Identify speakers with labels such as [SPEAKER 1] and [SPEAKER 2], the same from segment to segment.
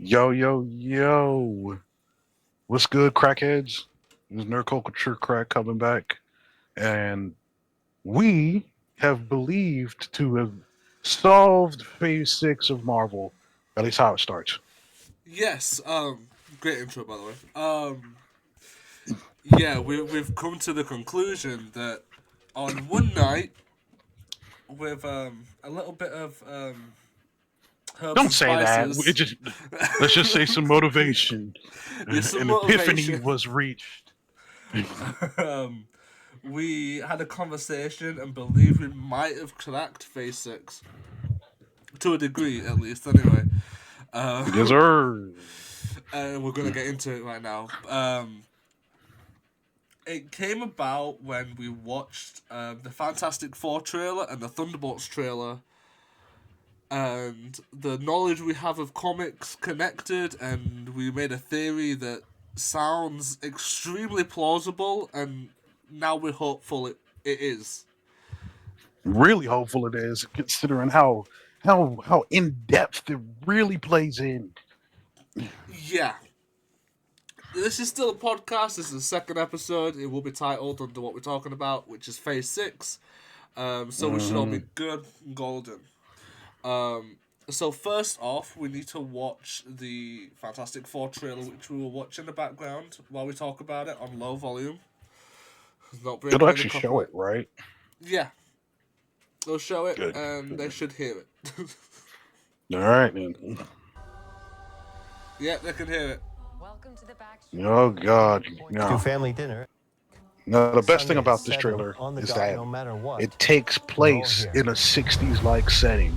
[SPEAKER 1] Yo, yo, yo. What's good, crackheads? This is Nerd Culture Crack coming back. And we have believed to have solved Phase 6 of Marvel. At least how it starts.
[SPEAKER 2] Yes, great intro by the way. Yeah, we've come to the conclusion that on one night with a little bit of herbs
[SPEAKER 1] Don't
[SPEAKER 2] and
[SPEAKER 1] say that.
[SPEAKER 2] spices,
[SPEAKER 1] Let's just say some motivation.
[SPEAKER 2] with some
[SPEAKER 1] An epiphany
[SPEAKER 2] motivation,
[SPEAKER 1] was reached.
[SPEAKER 2] um, we had a conversation and believe we might have cracked Phase 6 to a degree, at least. Anyway,
[SPEAKER 1] Yes, sir.
[SPEAKER 2] we're gonna get into it right now. It came about when we watched the Fantastic Four trailer and the Thunderbolts trailer, and the knowledge we have of comics connected, and we made a theory that sounds extremely plausible, and now we're hopeful it is.
[SPEAKER 1] Really hopeful it is, considering how in depth it really plays in.
[SPEAKER 2] Yeah. This is still a podcast. This is the second episode. It will be titled under what we're talking about, which is Phase 6. So we should all be good and golden. So first off, we need to watch the Fantastic Four trailer, which we will watch in the background while we talk about it on low volume. Not breaking
[SPEAKER 1] It'll
[SPEAKER 2] any
[SPEAKER 1] actually show
[SPEAKER 2] copyright.
[SPEAKER 1] it, right?
[SPEAKER 2] Yeah, they'll show it,
[SPEAKER 1] Good.
[SPEAKER 2] and they should hear it.
[SPEAKER 1] All right, then.
[SPEAKER 2] Yeah, they can hear it.
[SPEAKER 3] Welcome to the back.
[SPEAKER 1] Oh God,
[SPEAKER 4] Do
[SPEAKER 1] no.
[SPEAKER 4] family dinner.
[SPEAKER 1] No, the best
[SPEAKER 4] Sunday
[SPEAKER 1] thing
[SPEAKER 4] at
[SPEAKER 1] about this
[SPEAKER 4] 7
[SPEAKER 1] trailer
[SPEAKER 4] on the
[SPEAKER 1] is
[SPEAKER 4] dot,
[SPEAKER 1] that
[SPEAKER 4] no matter what.
[SPEAKER 1] it takes place
[SPEAKER 4] here.
[SPEAKER 1] in a '60s-like setting,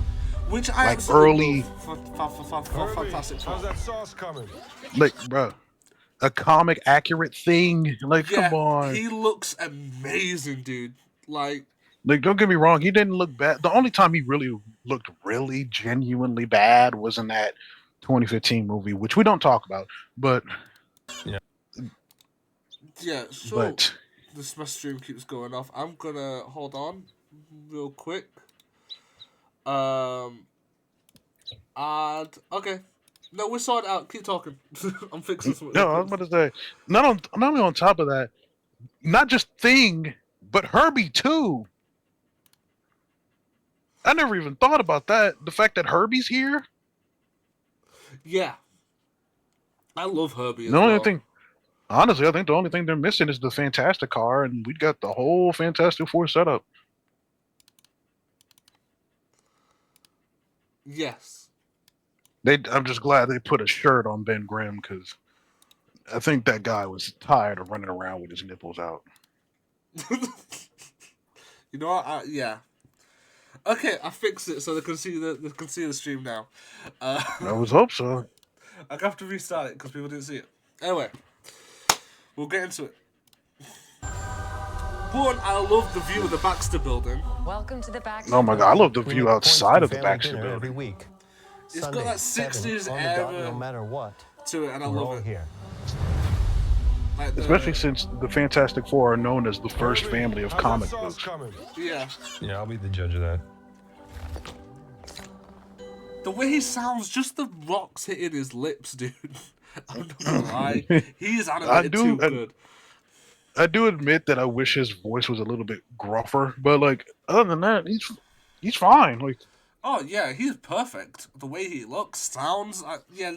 [SPEAKER 2] Which I
[SPEAKER 1] like
[SPEAKER 2] absolutely
[SPEAKER 1] early,
[SPEAKER 2] love for Fantastic Four.
[SPEAKER 5] How's that sauce coming?
[SPEAKER 1] like, bro, a comic accurate thing. Like,
[SPEAKER 2] Yeah,
[SPEAKER 1] come on.
[SPEAKER 2] he looks amazing, dude. Like,
[SPEAKER 1] Don't get me wrong. He didn't look bad. The only time he really looked really genuinely bad was in that 2015 movie, which we don't talk about. But
[SPEAKER 2] yeah, so
[SPEAKER 1] but
[SPEAKER 2] this my stream keeps going off. I'm gonna hold on real quick. Add. Okay. No, we saw it out. Keep talking. I'm fixing something.
[SPEAKER 1] no, I was about to say not only on top of that, not just Thing, but Herbie too. I never even thought about that. The fact that Herbie's here.
[SPEAKER 2] Yeah. I love Herbie as
[SPEAKER 1] The only
[SPEAKER 2] well.
[SPEAKER 1] thing, honestly, I think the only thing they're missing is the Fantastic car, and we got the whole Fantastic Four setup.
[SPEAKER 2] Yes.
[SPEAKER 1] I'm just glad they put a shirt on Ben Grimm because I think that guy was tired of running around with his nipples out.
[SPEAKER 2] You know what? Yeah. Okay, I fixed it so they can see the stream now.
[SPEAKER 1] I always hope so.
[SPEAKER 2] I have to restart it because people didn't see it. Anyway, we'll get into it. One, I love the view of the Baxter Building.
[SPEAKER 3] Welcome to the back.
[SPEAKER 1] Oh my god, I love the
[SPEAKER 4] We
[SPEAKER 1] view
[SPEAKER 4] make points
[SPEAKER 1] outside
[SPEAKER 4] for
[SPEAKER 1] of the
[SPEAKER 4] family
[SPEAKER 1] Baxter
[SPEAKER 4] dinner every
[SPEAKER 1] building.
[SPEAKER 4] week.
[SPEAKER 2] It's got
[SPEAKER 4] Sunday,
[SPEAKER 2] that
[SPEAKER 4] 7
[SPEAKER 2] 60s
[SPEAKER 4] on the dot,
[SPEAKER 2] era
[SPEAKER 4] no matter what.
[SPEAKER 2] To it, and I
[SPEAKER 4] We're
[SPEAKER 2] love
[SPEAKER 4] all
[SPEAKER 2] it.
[SPEAKER 4] here.
[SPEAKER 2] Like
[SPEAKER 1] Especially since the Fantastic Four are known as the first
[SPEAKER 5] Herbie,
[SPEAKER 1] family of
[SPEAKER 5] how's
[SPEAKER 1] comic
[SPEAKER 5] that sauce
[SPEAKER 1] books.
[SPEAKER 5] coming?
[SPEAKER 2] Yeah.
[SPEAKER 5] Yeah, I'll be the judge of that.
[SPEAKER 2] The way he sounds, just the rocks hitting his lips, dude. I'm not gonna lie. He's animated too good.
[SPEAKER 1] I do admit that I wish his voice was a little bit gruffer, but like other than that, he's fine. Like
[SPEAKER 2] Oh, yeah, he's perfect. The way he looks, sounds... yeah,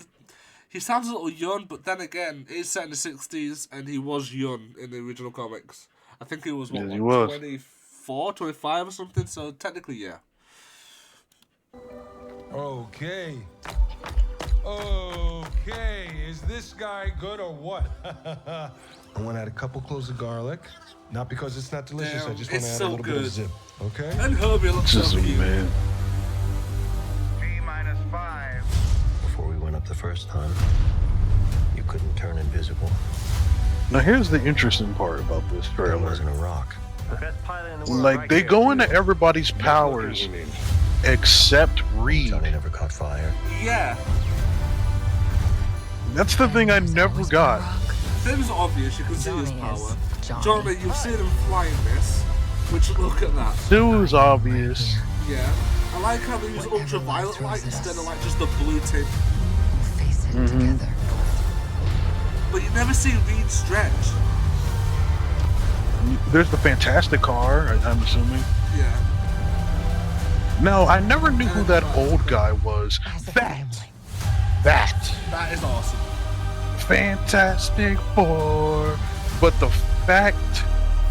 [SPEAKER 2] he sounds a little young, but then again, it's set in the 60s, and he was young in the original comics. I think he was,
[SPEAKER 1] Yes, he was.
[SPEAKER 2] 24, 25 or something, so technically, yeah.
[SPEAKER 5] Okay. Okay. Is this guy good or what? I want to add a couple cloves of garlic. Not because it's not delicious.
[SPEAKER 2] Damn,
[SPEAKER 5] I just want
[SPEAKER 2] it's
[SPEAKER 5] to add
[SPEAKER 2] so
[SPEAKER 5] a little bit
[SPEAKER 2] good.
[SPEAKER 5] of zip. Okay?
[SPEAKER 2] And Herbie looks so
[SPEAKER 1] just
[SPEAKER 2] cute.
[SPEAKER 1] man.
[SPEAKER 6] T-5.
[SPEAKER 4] Before we went up the first time, you couldn't turn invisible.
[SPEAKER 1] Now here's the interesting part about this
[SPEAKER 4] There
[SPEAKER 1] trailer.
[SPEAKER 4] wasn't a rock.
[SPEAKER 1] Like they go into everybody's powers except Reed.
[SPEAKER 4] Johnny never caught fire.
[SPEAKER 2] Yeah,
[SPEAKER 1] That's the thing I never got.
[SPEAKER 2] things are obvious, you can see his
[SPEAKER 3] Johnny
[SPEAKER 2] power.
[SPEAKER 3] is Johnny.
[SPEAKER 2] Johnny, you've seen him flying this, which, look at that.
[SPEAKER 1] Sue's obvious.
[SPEAKER 2] Yeah. I like how they use ultraviolet light instead of like just the blue tip.
[SPEAKER 3] Face sit together.
[SPEAKER 2] But you never see Reed Stretch.
[SPEAKER 1] There's the Fantastic Car, I'm assuming.
[SPEAKER 2] Yeah.
[SPEAKER 1] No, I never knew who that old guy was.
[SPEAKER 3] As a
[SPEAKER 1] That
[SPEAKER 3] family.
[SPEAKER 2] That is awesome.
[SPEAKER 1] Fantastic Four. But the fact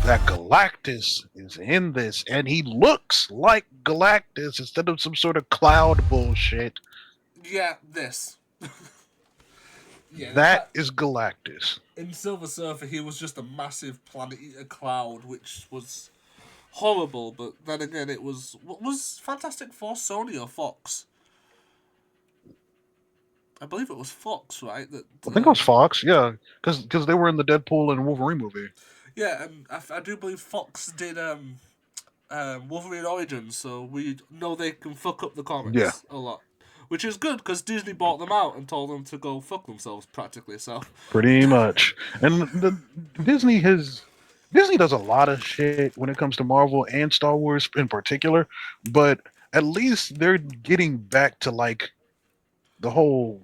[SPEAKER 1] that Galactus is in this and he looks like Galactus instead of some sort of cloud bullshit,
[SPEAKER 2] Yeah, this. Yeah,
[SPEAKER 1] that is Galactus.
[SPEAKER 2] in Silver Surfer, he was just a massive planet eater cloud, which was horrible. But then again, it was what was Fantastic Four, Sony or Fox? I believe it was Fox, right? That
[SPEAKER 1] I think it was Fox, yeah, because they were in the Deadpool and Wolverine movie.
[SPEAKER 2] Yeah, and I do believe Fox did Wolverine Origins, so we know they can fuck up the comics
[SPEAKER 1] Yeah.
[SPEAKER 2] a lot. Which is good, because Disney bought them out and told them to go fuck themselves, practically, so...
[SPEAKER 1] Pretty much. And Disney does a lot of shit when it comes to Marvel and Star Wars in particular, but at least they're getting back to like the whole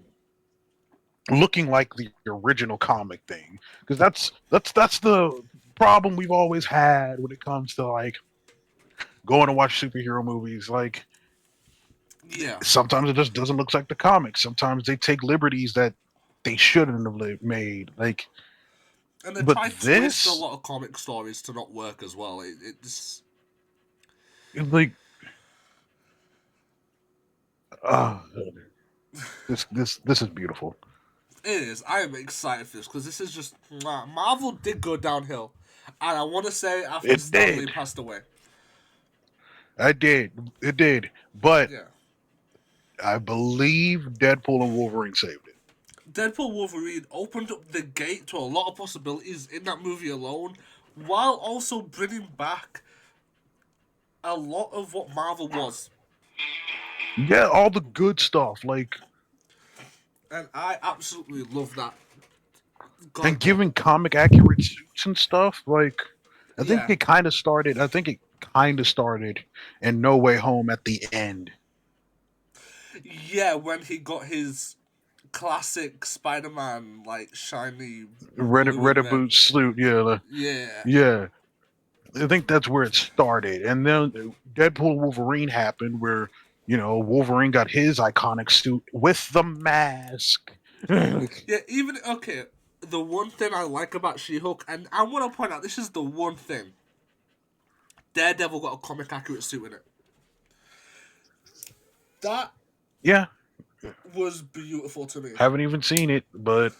[SPEAKER 1] looking like the original comic thing, because that's the problem we've always had when it comes to like going to watch superhero movies. Like
[SPEAKER 2] Yeah.
[SPEAKER 1] sometimes it just doesn't look like the comics. Sometimes they take liberties that they shouldn't have made. Like,
[SPEAKER 2] And they
[SPEAKER 1] but
[SPEAKER 2] try to
[SPEAKER 1] this-
[SPEAKER 2] twist a lot of comic stories to not work as well. It's...
[SPEAKER 1] like, this is beautiful.
[SPEAKER 2] It is. I am excited for this, because this is just... Marvel did go downhill. And I want to say after
[SPEAKER 1] It
[SPEAKER 2] Stan Lee
[SPEAKER 1] did.
[SPEAKER 2] passed away.
[SPEAKER 1] It did, but
[SPEAKER 2] Yeah.
[SPEAKER 1] I believe Deadpool and Wolverine saved it.
[SPEAKER 2] Deadpool Wolverine opened up the gate to a lot of possibilities in that movie alone, while also bringing back a lot of what Marvel was.
[SPEAKER 1] Yeah, all the good stuff, like,
[SPEAKER 2] And I absolutely love that. God,
[SPEAKER 1] and giving comic accurate suits and stuff. Like, I think
[SPEAKER 2] Yeah.
[SPEAKER 1] it kind of started. I think it kind of started in No Way Home at the end.
[SPEAKER 2] Yeah, when he got his classic Spider-Man, like, shiny...
[SPEAKER 1] Red
[SPEAKER 2] blue and red.
[SPEAKER 1] boot suit. Yeah,
[SPEAKER 2] Yeah.
[SPEAKER 1] yeah. I think that's where it started, and then Deadpool Wolverine happened, where Wolverine got his iconic suit with the mask.
[SPEAKER 2] Yeah, even... Okay, the one thing I like about She-Hulk, and I want to point out, this is the one thing. Daredevil got a comic-accurate suit in it. That
[SPEAKER 1] Yeah,
[SPEAKER 2] was beautiful to me.
[SPEAKER 1] haven't even seen it, but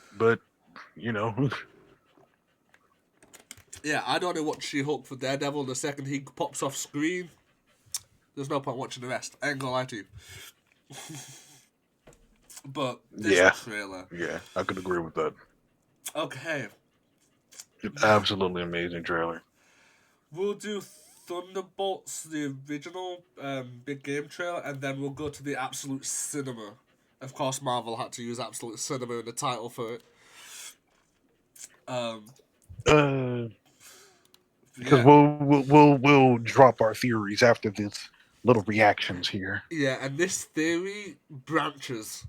[SPEAKER 2] Yeah, I'd only watch She-Hulk for Daredevil. The second he pops off screen, there's no point watching the rest. I ain't gonna lie to you. But this
[SPEAKER 1] Yeah.
[SPEAKER 2] trailer...
[SPEAKER 1] yeah, I could agree with that.
[SPEAKER 2] Okay,
[SPEAKER 1] Absolutely amazing trailer.
[SPEAKER 2] we'll do Thunderbolts, the original big game trailer, and then we'll go to the Absolute Cinema. Of course, Marvel had to use Absolute Cinema in the title for it.
[SPEAKER 1] Because
[SPEAKER 2] Yeah.
[SPEAKER 1] we'll drop our theories after this little reactions here.
[SPEAKER 2] Yeah, and this theory branches.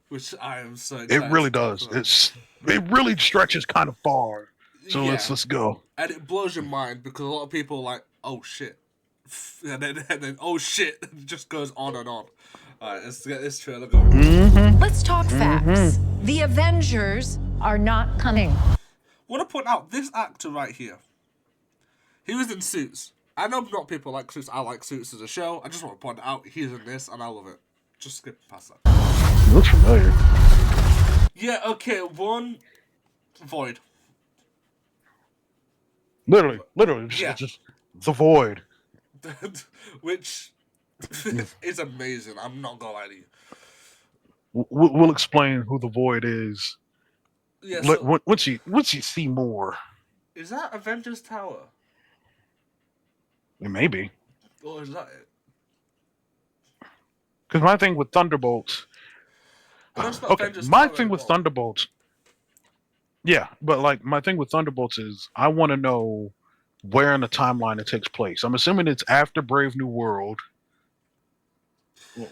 [SPEAKER 2] Which I am so excited
[SPEAKER 1] It really
[SPEAKER 2] to talk
[SPEAKER 1] does.
[SPEAKER 2] about.
[SPEAKER 1] It really stretches kind of far. So
[SPEAKER 2] Yeah.
[SPEAKER 1] let's go.
[SPEAKER 2] And it blows your mind because a lot of people are like, oh shit. And then oh shit. It just goes on and on. Alright, let's get this trailer going.
[SPEAKER 6] Let's talk facts. The Avengers are not coming.
[SPEAKER 2] Want to point out this actor right here. He was in Suits. I know not people like Suits. I like Suits as a show. I just want to point out he's in this and I love it. Just skip past that.
[SPEAKER 1] It looks familiar.
[SPEAKER 2] Yeah, okay, one Void.
[SPEAKER 1] Literally,
[SPEAKER 2] Yeah.
[SPEAKER 1] just the void.
[SPEAKER 2] Which is amazing. I'm not gonna lie to you.
[SPEAKER 1] We'll explain who the void is.
[SPEAKER 2] Yeah,
[SPEAKER 1] Let-
[SPEAKER 2] so,
[SPEAKER 1] once you see more.
[SPEAKER 2] is that Avengers Tower?
[SPEAKER 1] It may be.
[SPEAKER 2] Or is that it?
[SPEAKER 1] Because my thing with Thunderbolts.
[SPEAKER 2] But that's not
[SPEAKER 1] Okay,
[SPEAKER 2] Avengers
[SPEAKER 1] my
[SPEAKER 2] Tower
[SPEAKER 1] thing with
[SPEAKER 2] anymore.
[SPEAKER 1] Thunderbolts. Yeah, but like my thing with Thunderbolts is I want to know where in the timeline it takes place. I'm assuming it's after Brave New World.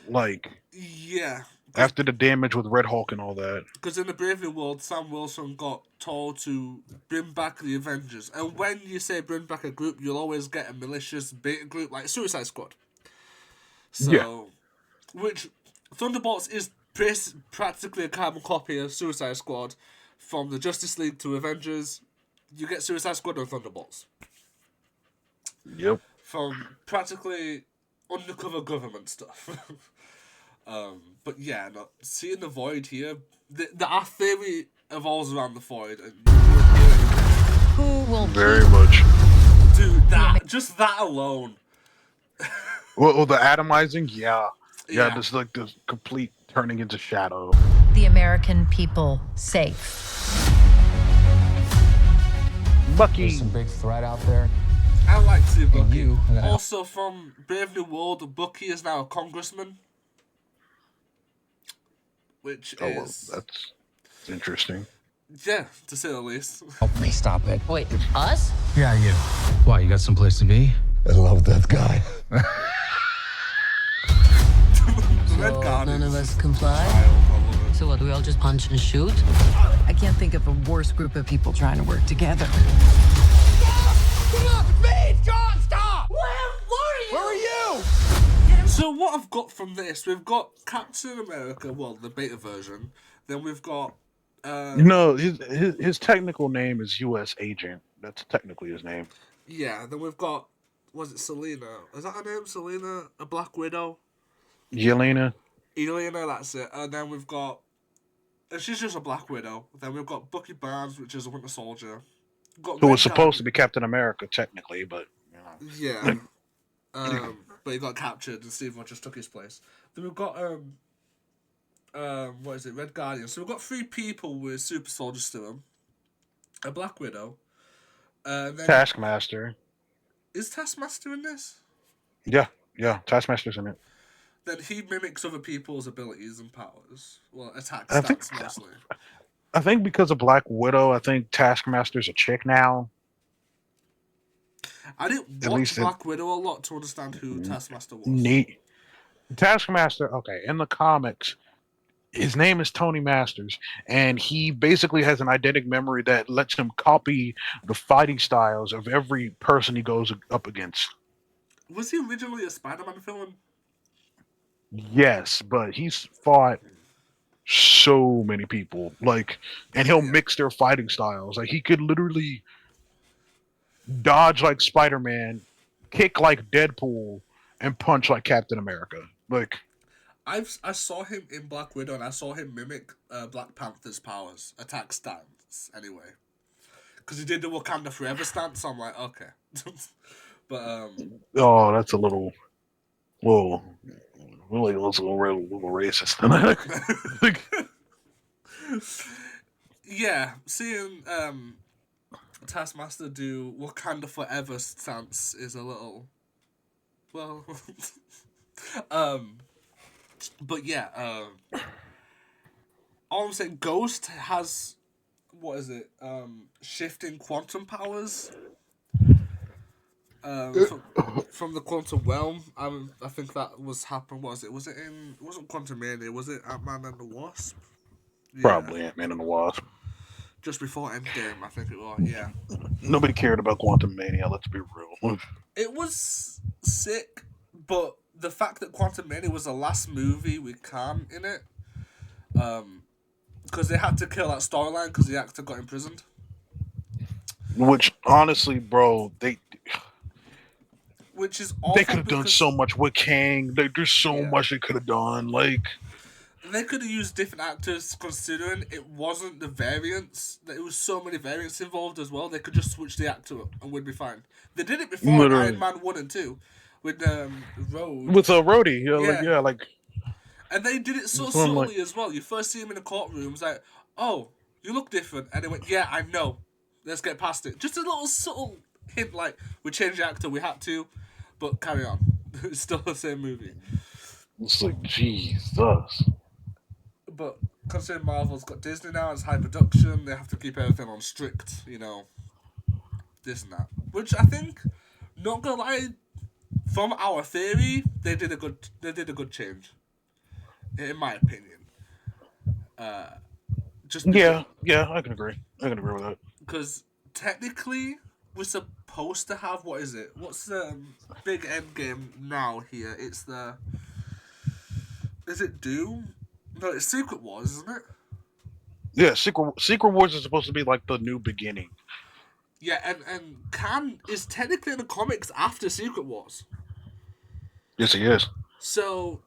[SPEAKER 1] Like,
[SPEAKER 2] Yeah,
[SPEAKER 1] After the damage with Red Hulk and all that.
[SPEAKER 2] Because in the Brave New World, Sam Wilson got told to bring back the Avengers. And when you say bring back a group, you'll always get a malicious beta group like Suicide Squad. So,
[SPEAKER 1] Yeah.
[SPEAKER 2] which Thunderbolts is practically a carbon copy of Suicide Squad. From the Justice League to Avengers, you get Suicide Squad and Thunderbolts.
[SPEAKER 1] Yep.
[SPEAKER 2] From practically undercover government stuff. But yeah, no, seeing the Void here, our theory evolves around the Void, and
[SPEAKER 6] Who will
[SPEAKER 1] Very much.
[SPEAKER 2] dude, just that alone.
[SPEAKER 1] Well, the atomizing, yeah.
[SPEAKER 2] Yeah.
[SPEAKER 1] Yeah, just like the complete turning into shadow.
[SPEAKER 6] keep the American people safe?
[SPEAKER 1] Bucky.
[SPEAKER 7] There's some big threat out there.
[SPEAKER 2] I like to see Bucky.
[SPEAKER 7] you-
[SPEAKER 2] Also, from Brave New World, Bucky is now a congressman, which
[SPEAKER 1] Oh, well,
[SPEAKER 2] is
[SPEAKER 1] that's interesting.
[SPEAKER 2] yeah, to say the least.
[SPEAKER 7] Help me stop it.
[SPEAKER 6] Wait, us?
[SPEAKER 7] Yeah, you. Why, you got someplace to be?
[SPEAKER 5] I love that guy.
[SPEAKER 2] Red Guardian.
[SPEAKER 8] None of us comply. So what, do we all just punch and shoot? I can't think of a worse group of people trying to work together.
[SPEAKER 2] So what I've got from this, we've got Captain America, well, the beta version. Then we've got
[SPEAKER 1] No, his technical name is U.S. Agent. That's technically his name.
[SPEAKER 2] yeah, then we've got, was it Selena? Is that her name? Selena? A Black Widow?
[SPEAKER 1] Yelena.
[SPEAKER 2] Elena, that's it. And then we've got, and she's just a Black Widow. Then we've got Bucky Barnes, which is a Winter Soldier.
[SPEAKER 1] Who was supposed to be Captain America, technically, but, you know.
[SPEAKER 2] Yeah. But he got captured and Steve Rogers took his place. Then we've got what is it, Red Guardian. So we've got 3 people with super soldiers to them. A Black Widow. Then
[SPEAKER 1] Taskmaster.
[SPEAKER 2] is Taskmaster in this?
[SPEAKER 1] Yeah, Taskmaster's in it.
[SPEAKER 2] Then he mimics other people's abilities and powers. Well, attack
[SPEAKER 1] I think-
[SPEAKER 2] stats mostly.
[SPEAKER 1] I think because of Black Widow, I think Taskmaster's a chick now.
[SPEAKER 2] I didn't
[SPEAKER 1] At
[SPEAKER 2] watch
[SPEAKER 1] least it-
[SPEAKER 2] Black Widow a lot to understand who Taskmaster was.
[SPEAKER 1] Neat. Taskmaster, okay, in the comics, his name is Tony Masters, and he basically has an eidetic memory that lets him copy the fighting styles of every person he goes up against.
[SPEAKER 2] Was he originally a Spider-Man villain?
[SPEAKER 1] Yes, but he's fought so many people, like, and he'll mix their fighting styles. Like, he could literally dodge like Spider-Man, kick like Deadpool, and punch like Captain America. Like,
[SPEAKER 2] I saw him in Black Widow, and I saw him mimic Black Panther's powers, attack stance, anyway. Because he did the Wakanda Forever stance, so I'm like, okay. But,
[SPEAKER 1] oh, that's a little, whoa, really, that's a little racist. Like,
[SPEAKER 2] yeah, seeing Taskmaster do Wakanda Forever stance is a little, well, but yeah, all I'm saying, Ghost has, what is it, shifting quantum powers, from the quantum realm. I think that was happened, was it wasn't Quantum Mania, was it Ant-Man and the Wasp? Yeah,
[SPEAKER 1] probably Ant-Man and the Wasp.
[SPEAKER 2] just before Endgame, I think it was, yeah.
[SPEAKER 1] Nobody cared about Quantum Mania, let's be real.
[SPEAKER 2] It was sick, but the fact that Quantum Mania was the last movie with Khan in it, because they had to kill that storyline because the actor got imprisoned.
[SPEAKER 1] Which, honestly, bro,
[SPEAKER 2] Which is awful.
[SPEAKER 1] they could have done
[SPEAKER 2] because
[SPEAKER 1] so much with Kang. There's so
[SPEAKER 2] Yeah.
[SPEAKER 1] much they could have done. Like,
[SPEAKER 2] they could have used different actors, considering it wasn't the variants. There was so many variants involved as well. They could just switch the actor up and we'd be fine. They did it before in
[SPEAKER 1] Literally.
[SPEAKER 2] Iron Man 1 and 2 with Road.
[SPEAKER 1] with Rhodey,
[SPEAKER 2] Yeah.
[SPEAKER 1] like
[SPEAKER 2] And they did it so
[SPEAKER 1] That's what I'm
[SPEAKER 2] subtly as well. You first see him in a courtroom, it's like, oh, you look different. And they went, yeah, I know. Let's get past it. Just a little subtle hint, like, we changed the actor, we had to, but carry on. It's still the same movie.
[SPEAKER 1] it's like Jesus.
[SPEAKER 2] But considering Marvel's got Disney now, it's high production, they have to keep everything on strict, this and that. Which I think, not gonna lie, from our theory, they did a good change. In my opinion. Just
[SPEAKER 1] Yeah, I can agree. I can agree with that.
[SPEAKER 2] because technically we're supposed to have what is it? What's the big end game now here? It's the is it Doom? No, it's Secret Wars, isn't it?
[SPEAKER 1] Yeah, Secret Wars is supposed to be like the new beginning.
[SPEAKER 2] Yeah, and Khan is technically in the comics after Secret Wars.
[SPEAKER 1] Yes, he is.
[SPEAKER 2] So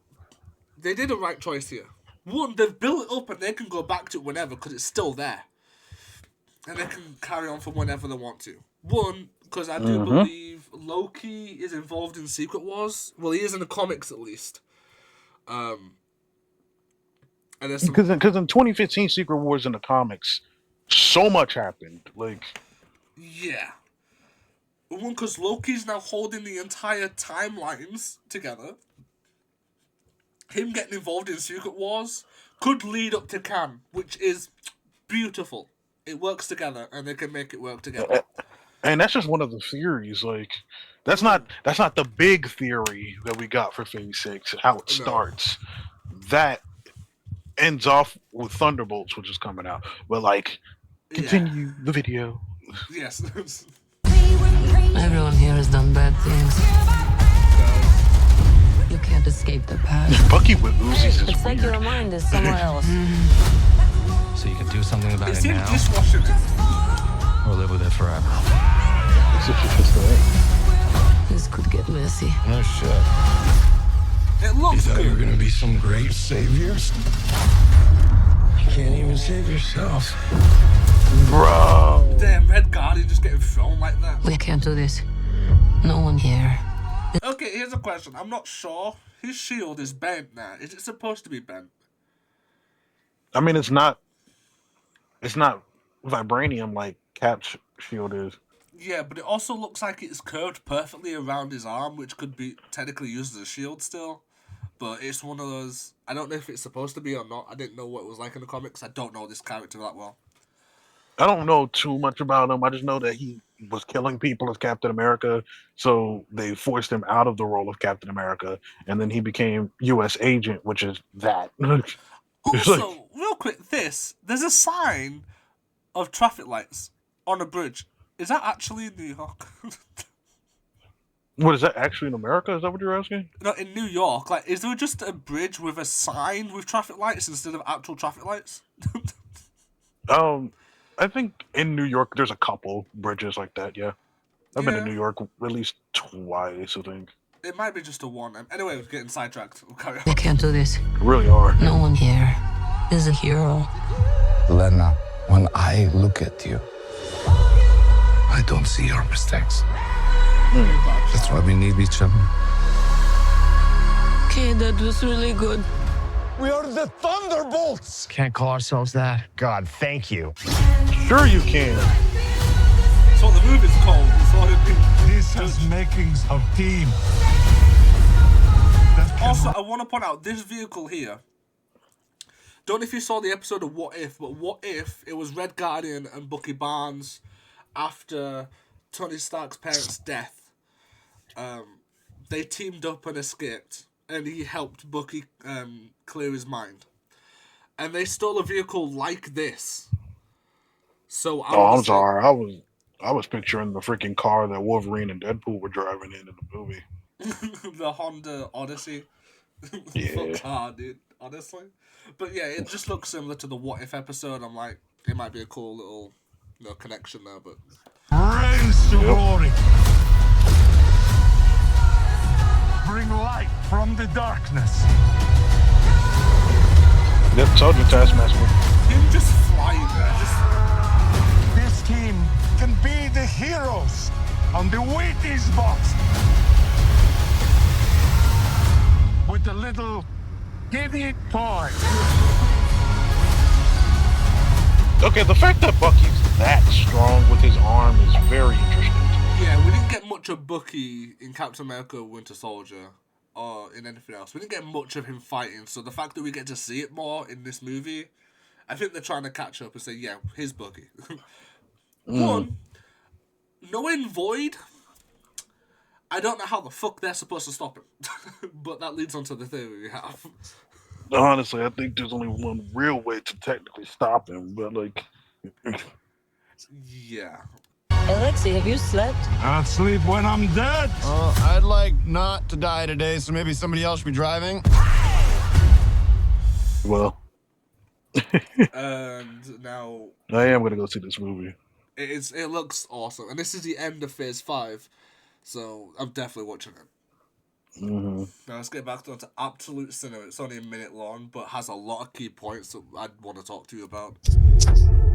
[SPEAKER 2] they did a right choice here. One, they've built it up and they can go back to it whenever because it's still there. And they can carry on from whenever they want to. One, because I do believe Loki is involved in Secret Wars. Well, he is in the comics at least. And there's some...
[SPEAKER 1] Because in 2015 Secret Wars in the comics, so much happened. Like,
[SPEAKER 2] yeah. One, because Loki's now holding the entire timelines together. Him getting involved in Secret Wars could lead up to Khan, which is beautiful. It works together, and they can make it work together.
[SPEAKER 1] and that's just one of the theories. Like, that's not the big theory that we got for Phase 6. How it starts. That ends off with Thunderbolts, which is coming out. But like, continue the video.
[SPEAKER 2] Yes.
[SPEAKER 8] Everyone here has done bad things. You can't escape the past.
[SPEAKER 1] Bucky with Uzis is
[SPEAKER 3] It's like
[SPEAKER 1] weird.
[SPEAKER 3] your mind is somewhere else.
[SPEAKER 7] So you can do something about
[SPEAKER 2] It's
[SPEAKER 7] it
[SPEAKER 2] him
[SPEAKER 7] now,
[SPEAKER 2] dishwashing it.
[SPEAKER 7] or live with it forever.
[SPEAKER 8] This could get messy.
[SPEAKER 7] No shit.
[SPEAKER 2] It looks good.
[SPEAKER 5] gonna be some great saviors? You can't even save yourself.
[SPEAKER 1] Bro.
[SPEAKER 2] Damn, Red Guardian just getting thrown like that.
[SPEAKER 8] We can't do this. No one here.
[SPEAKER 2] Okay, here's a question. I'm not sure. His shield is bent now. Is it supposed to be bent?
[SPEAKER 1] I mean, it's not vibranium like Cap's shield is.
[SPEAKER 2] Yeah, but it also looks like it's curved perfectly around his arm, which could be technically used as a shield still. But it's one of those... I don't know if it's supposed to be or not. I didn't know what it was like in the comics. I don't know this character that well.
[SPEAKER 1] I don't know too much about him. I just know that he was killing people as Captain America, so they forced him out of the role of Captain America, and then he became U.S. agent, which is that. It's like-
[SPEAKER 2] Also, real quick, there's a sign of traffic lights on a bridge. Is that actually in New York?
[SPEAKER 1] What is that actually in America? Is that what you're asking?
[SPEAKER 2] No, in New York. Like, is there just a bridge with a sign with traffic lights instead of actual traffic lights?
[SPEAKER 1] I think in New York there's a couple bridges like that. Yeah, I've been in
[SPEAKER 2] Yeah.
[SPEAKER 1] New York at least twice. I think.
[SPEAKER 2] It might be just a one. Anyway, we're getting sidetracked. We'll carry on.
[SPEAKER 8] We can't do this.
[SPEAKER 1] Really are.
[SPEAKER 8] No one here is a hero.
[SPEAKER 9] Lena, when I look at you, I don't see your mistakes. That's why we need each other.
[SPEAKER 8] Okay, that was really good.
[SPEAKER 5] We are the Thunderbolts!
[SPEAKER 7] Can't call ourselves that.
[SPEAKER 9] God, thank you.
[SPEAKER 1] Sure you can.
[SPEAKER 2] That's what the movie's called. It's what it
[SPEAKER 5] This has makings of team.
[SPEAKER 2] Also, I want to point out this vehicle here. Don't know if you saw the episode of What If, but what if it was Red Guardian and Bucky Barnes after Tony Stark's parents' death? They teamed up and escaped, and he helped Bucky clear his mind. And they stole a vehicle like this. So
[SPEAKER 1] I'm sorry. I was picturing the freaking car that Wolverine and Deadpool were driving in the movie.
[SPEAKER 2] The Honda Odyssey.
[SPEAKER 1] Yeah.
[SPEAKER 2] Fuck car, dude. Honestly. But yeah, it just looks similar to the What If episode. I'm like, it might be a cool little connection there, but...
[SPEAKER 5] Raise to glory. Bring light from the darkness.
[SPEAKER 1] Yep, told you, Taskmaster.
[SPEAKER 2] Him just flying there,
[SPEAKER 5] This team can be the heroes on the Wheaties box. With a little giddy toy.
[SPEAKER 1] Okay, the fact that Bucky's that strong with his arm is very interesting.
[SPEAKER 2] Yeah, we didn't get much of Bucky in Captain America Winter Soldier or in anything else. We didn't get much of him fighting, so the fact that we get to see it more in this movie, I think they're trying to catch up and say, yeah, here's Bucky. One, knowing Void, I don't know how the fuck they're supposed to stop him. But that leads on to the theory we have.
[SPEAKER 1] Honestly, I think there's only one real way to technically stop him, but like,
[SPEAKER 2] Yeah.
[SPEAKER 8] Alexei, have you slept?
[SPEAKER 5] I'll sleep when I'm dead.
[SPEAKER 7] I'd like not to die today, so maybe somebody else should be driving.
[SPEAKER 1] well,
[SPEAKER 2] And now
[SPEAKER 1] I am gonna go see this movie.
[SPEAKER 2] it looks awesome, and this is the end of Phase 5, so I'm definitely watching it.
[SPEAKER 1] Hmm
[SPEAKER 2] Now let's get back to Absolute Cinema. It's only a minute long, but has a lot of key points that I'd want to talk to you about.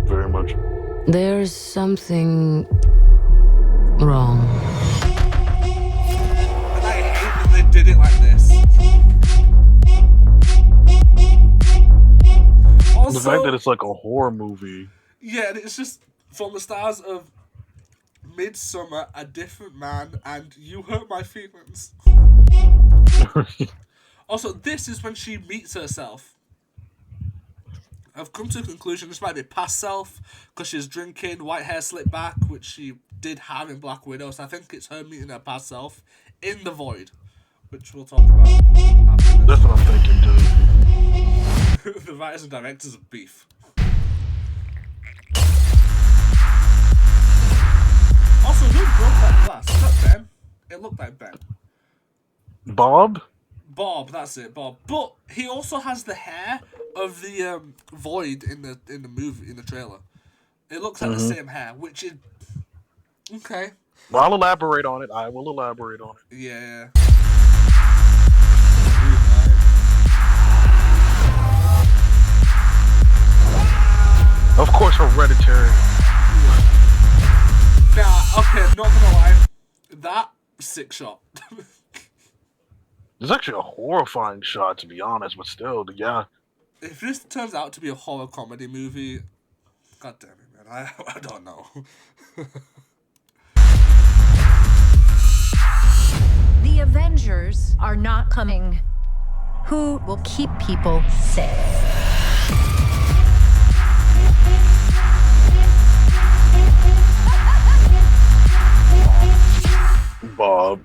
[SPEAKER 1] Very much.
[SPEAKER 8] There's something wrong.
[SPEAKER 2] And I hate that they did it like this. Also,
[SPEAKER 1] The fact that it's like a horror movie.
[SPEAKER 2] yeah, and it's just from the stars of Midsummer, A Different Man, and You Hurt My Feelings. Also, this is when she meets herself. I've come to a conclusion this might be past self, because she's drinking, white hair slicked back, which she did have in Black Widow, so I think it's her meeting her past self in the Void, which we'll talk about after
[SPEAKER 1] That's what I'm thinking too.
[SPEAKER 2] this. The writers and directors of beef. Also, who broke that glass? Is that Ben? It looked like Ben.
[SPEAKER 1] Bob?
[SPEAKER 2] Bob, that's it, Bob. But he also has the hair of the Void in the movie, in the trailer. It looks like the same hair, which is okay.
[SPEAKER 1] Well, I'll elaborate on it. I will elaborate on it.
[SPEAKER 2] Yeah.
[SPEAKER 1] Of course, Hereditary.
[SPEAKER 2] Nah, okay, not gonna lie. That sick shot.
[SPEAKER 1] There's actually a horrifying shot, to be honest, but still, yeah.
[SPEAKER 2] If this turns out to be a horror comedy movie, god damn it, man, I don't know.
[SPEAKER 6] The Avengers are not coming. Who will keep people safe?
[SPEAKER 1] Bob.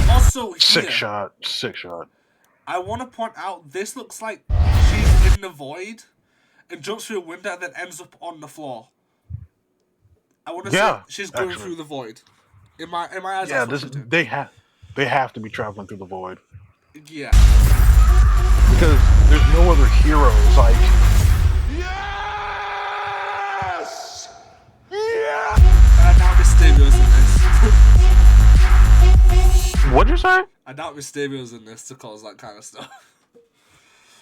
[SPEAKER 2] Also,
[SPEAKER 1] Sick
[SPEAKER 2] here,
[SPEAKER 1] shot. Sick shot.
[SPEAKER 2] I want to point out, this looks like she's in the Void and jumps through a window and then ends up on the floor. I want to say she's going through the Void. In my eyes,
[SPEAKER 1] Yeah,
[SPEAKER 2] that's what she did.
[SPEAKER 1] they have to be traveling through the void.
[SPEAKER 2] Yeah.
[SPEAKER 1] Because there's no other heroes like
[SPEAKER 5] Yes! Yeah!
[SPEAKER 2] I doubt Mysterio's in this.
[SPEAKER 1] what'd you say?
[SPEAKER 2] I doubt Mysterio's in this to cause that kind of stuff.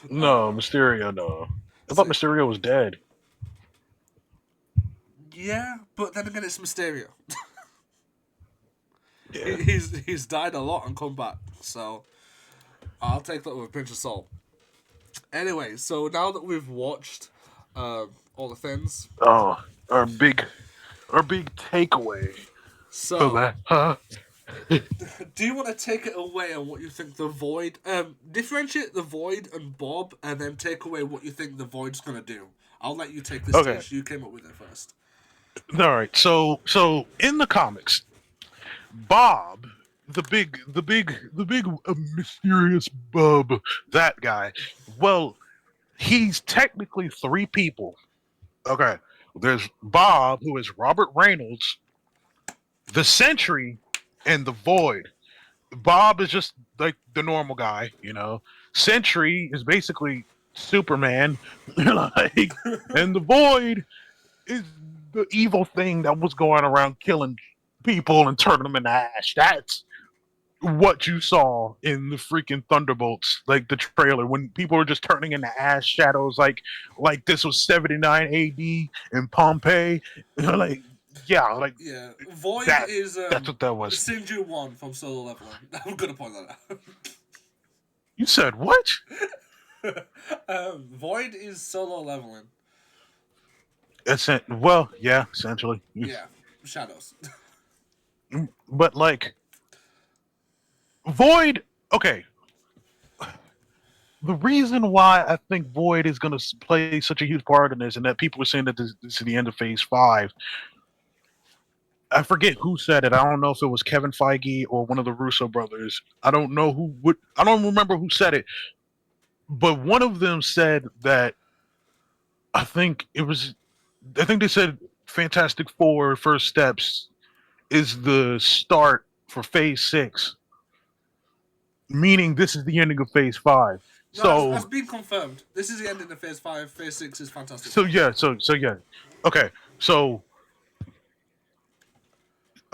[SPEAKER 1] No, Mysterio, no. I thought Mysterio was dead.
[SPEAKER 2] Yeah, but then again, it's Mysterio.
[SPEAKER 1] Yeah.
[SPEAKER 2] He's died a lot and come back, so I'll take that with a pinch of salt. Anyway, so now that we've watched all the things,
[SPEAKER 1] Oh, our big takeaway.
[SPEAKER 2] so
[SPEAKER 1] Huh?
[SPEAKER 2] do you want to take it away on what you think the Void? Differentiate the Void and Bob, and then take away what you think the Void's gonna do. I'll let you take this
[SPEAKER 1] Okay.
[SPEAKER 2] stage. You came up with it first.
[SPEAKER 1] All right. So in the comics, Bob, the big mysterious Bob, that guy. Well, he's technically three people. Okay. There's Bob, who is Robert Reynolds, the Sentry, and the Void. Bob is just like the normal guy, you know. Sentry is basically Superman, like, and the Void is the evil thing that was going around killing people and turning them into ash. That's what you saw in the freaking Thunderbolts, like the trailer, when people were just turning into ash shadows, like this was 79 AD in Pompeii. Like, yeah, like
[SPEAKER 2] Yeah, Void
[SPEAKER 1] that-
[SPEAKER 2] is
[SPEAKER 1] that's what that was.
[SPEAKER 2] Sinju 1 from Solo Leveling. I'm gonna point that out.
[SPEAKER 1] You said what?
[SPEAKER 2] Void is Solo Leveling.
[SPEAKER 1] Well, yeah, essentially.
[SPEAKER 2] Yeah, shadows.
[SPEAKER 1] But like Void, okay. The reason why I think Void is going to play such a huge part in this, and that people are saying that this is the end of Phase 5, I forget who said it. I don't know if it was Kevin Feige or one of the Russo brothers. I don't know who would. I don't remember who said it, but one of them said that I think it was. I think they said Fantastic Four First Steps is the start for Phase 6, meaning this is the ending of Phase 5.
[SPEAKER 2] No,
[SPEAKER 1] So
[SPEAKER 2] that's been confirmed. This is the ending of Phase 5. Phase 6 is fantastic.
[SPEAKER 1] so yeah, okay. So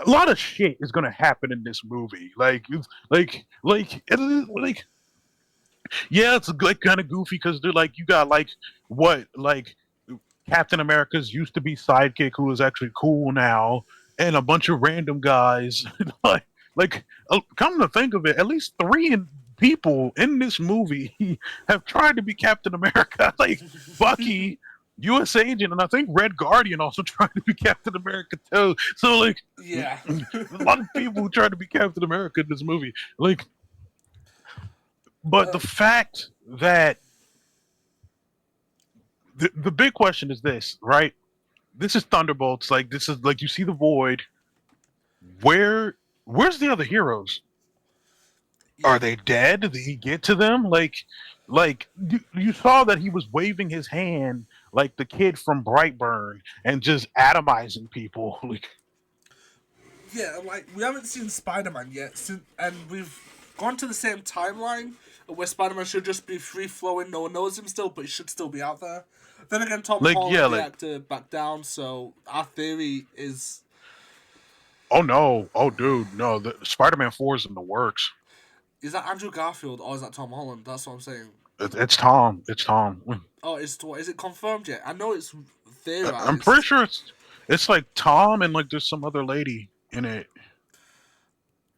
[SPEAKER 1] a lot of shit is gonna happen in this movie. Yeah, it's like kind of goofy because they're like you got like what like Captain America's used to be sidekick who is actually cool now, and a bunch of random guys. Come to think of it, at least people in this movie have tried to be Captain America. Like Bucky, U.S. Agent, and I think Red Guardian also tried to be Captain America too. So like,
[SPEAKER 2] Yeah.
[SPEAKER 1] a lot of people who tried to be Captain America in this movie. Like, but the fact that the big question is this, right? This is Thunderbolts. Like this is like you see the Void. Where's the other heroes? Are they dead? Did he get to them? Like you saw that he was waving his hand like the kid from Brightburn and just atomizing people. Like,
[SPEAKER 2] Yeah, like we haven't seen Spider-Man yet, and we've gone to the same timeline where Spider-Man should just be free flowing. No one knows him still, but he should still be out there. Then again, Tom Holland, the actor, backed down. So our theory is,
[SPEAKER 1] oh no, oh dude, no, the Spider-Man 4 is in the works.
[SPEAKER 2] is that Andrew Garfield or is that Tom Holland? That's what I'm saying.
[SPEAKER 1] It's Tom. It's Tom.
[SPEAKER 2] Oh, is it confirmed yet? I know it's theorized.
[SPEAKER 1] I'm pretty sure it's like Tom and like there's some other lady in it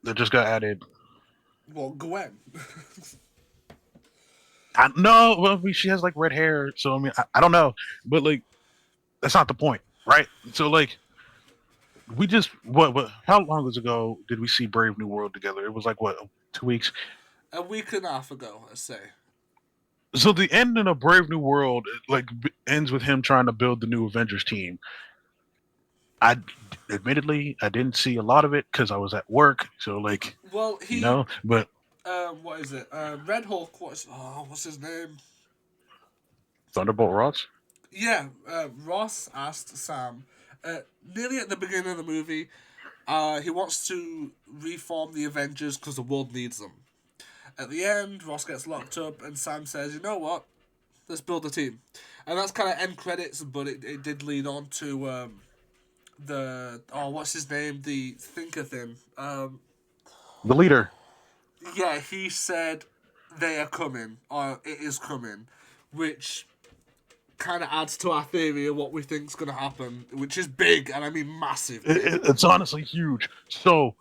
[SPEAKER 1] that just got added.
[SPEAKER 2] Well, Gwen.
[SPEAKER 1] No, well, I mean, she has like red hair, so I mean, I don't know, but like, that's not the point, right? So like, we just what? How long ago did we see Brave New World together? It was like what, 2 weeks?
[SPEAKER 2] A week and a half ago, let's say.
[SPEAKER 1] So the ending of Brave New World ends with him trying to build the new Avengers team. Admittedly, I didn't see a lot of it because I was at work. So like,
[SPEAKER 2] well,
[SPEAKER 1] but.
[SPEAKER 2] What is it? Red Hulk. What's his name?
[SPEAKER 1] Thunderbolt Ross?
[SPEAKER 2] Yeah, Ross asked Sam, nearly at the beginning of the movie, he wants to reform the Avengers because the world needs them. At the end, Ross gets locked up and Sam says, you know what? Let's build a team. And that's kind of end credits, but it did lead on to what's his name? The thinker thing.
[SPEAKER 1] The leader.
[SPEAKER 2] Yeah, he said they are coming, or it is coming, which kind of adds to our theory of what we think is going to happen, which is big, and I mean massive.
[SPEAKER 1] It's honestly huge. So,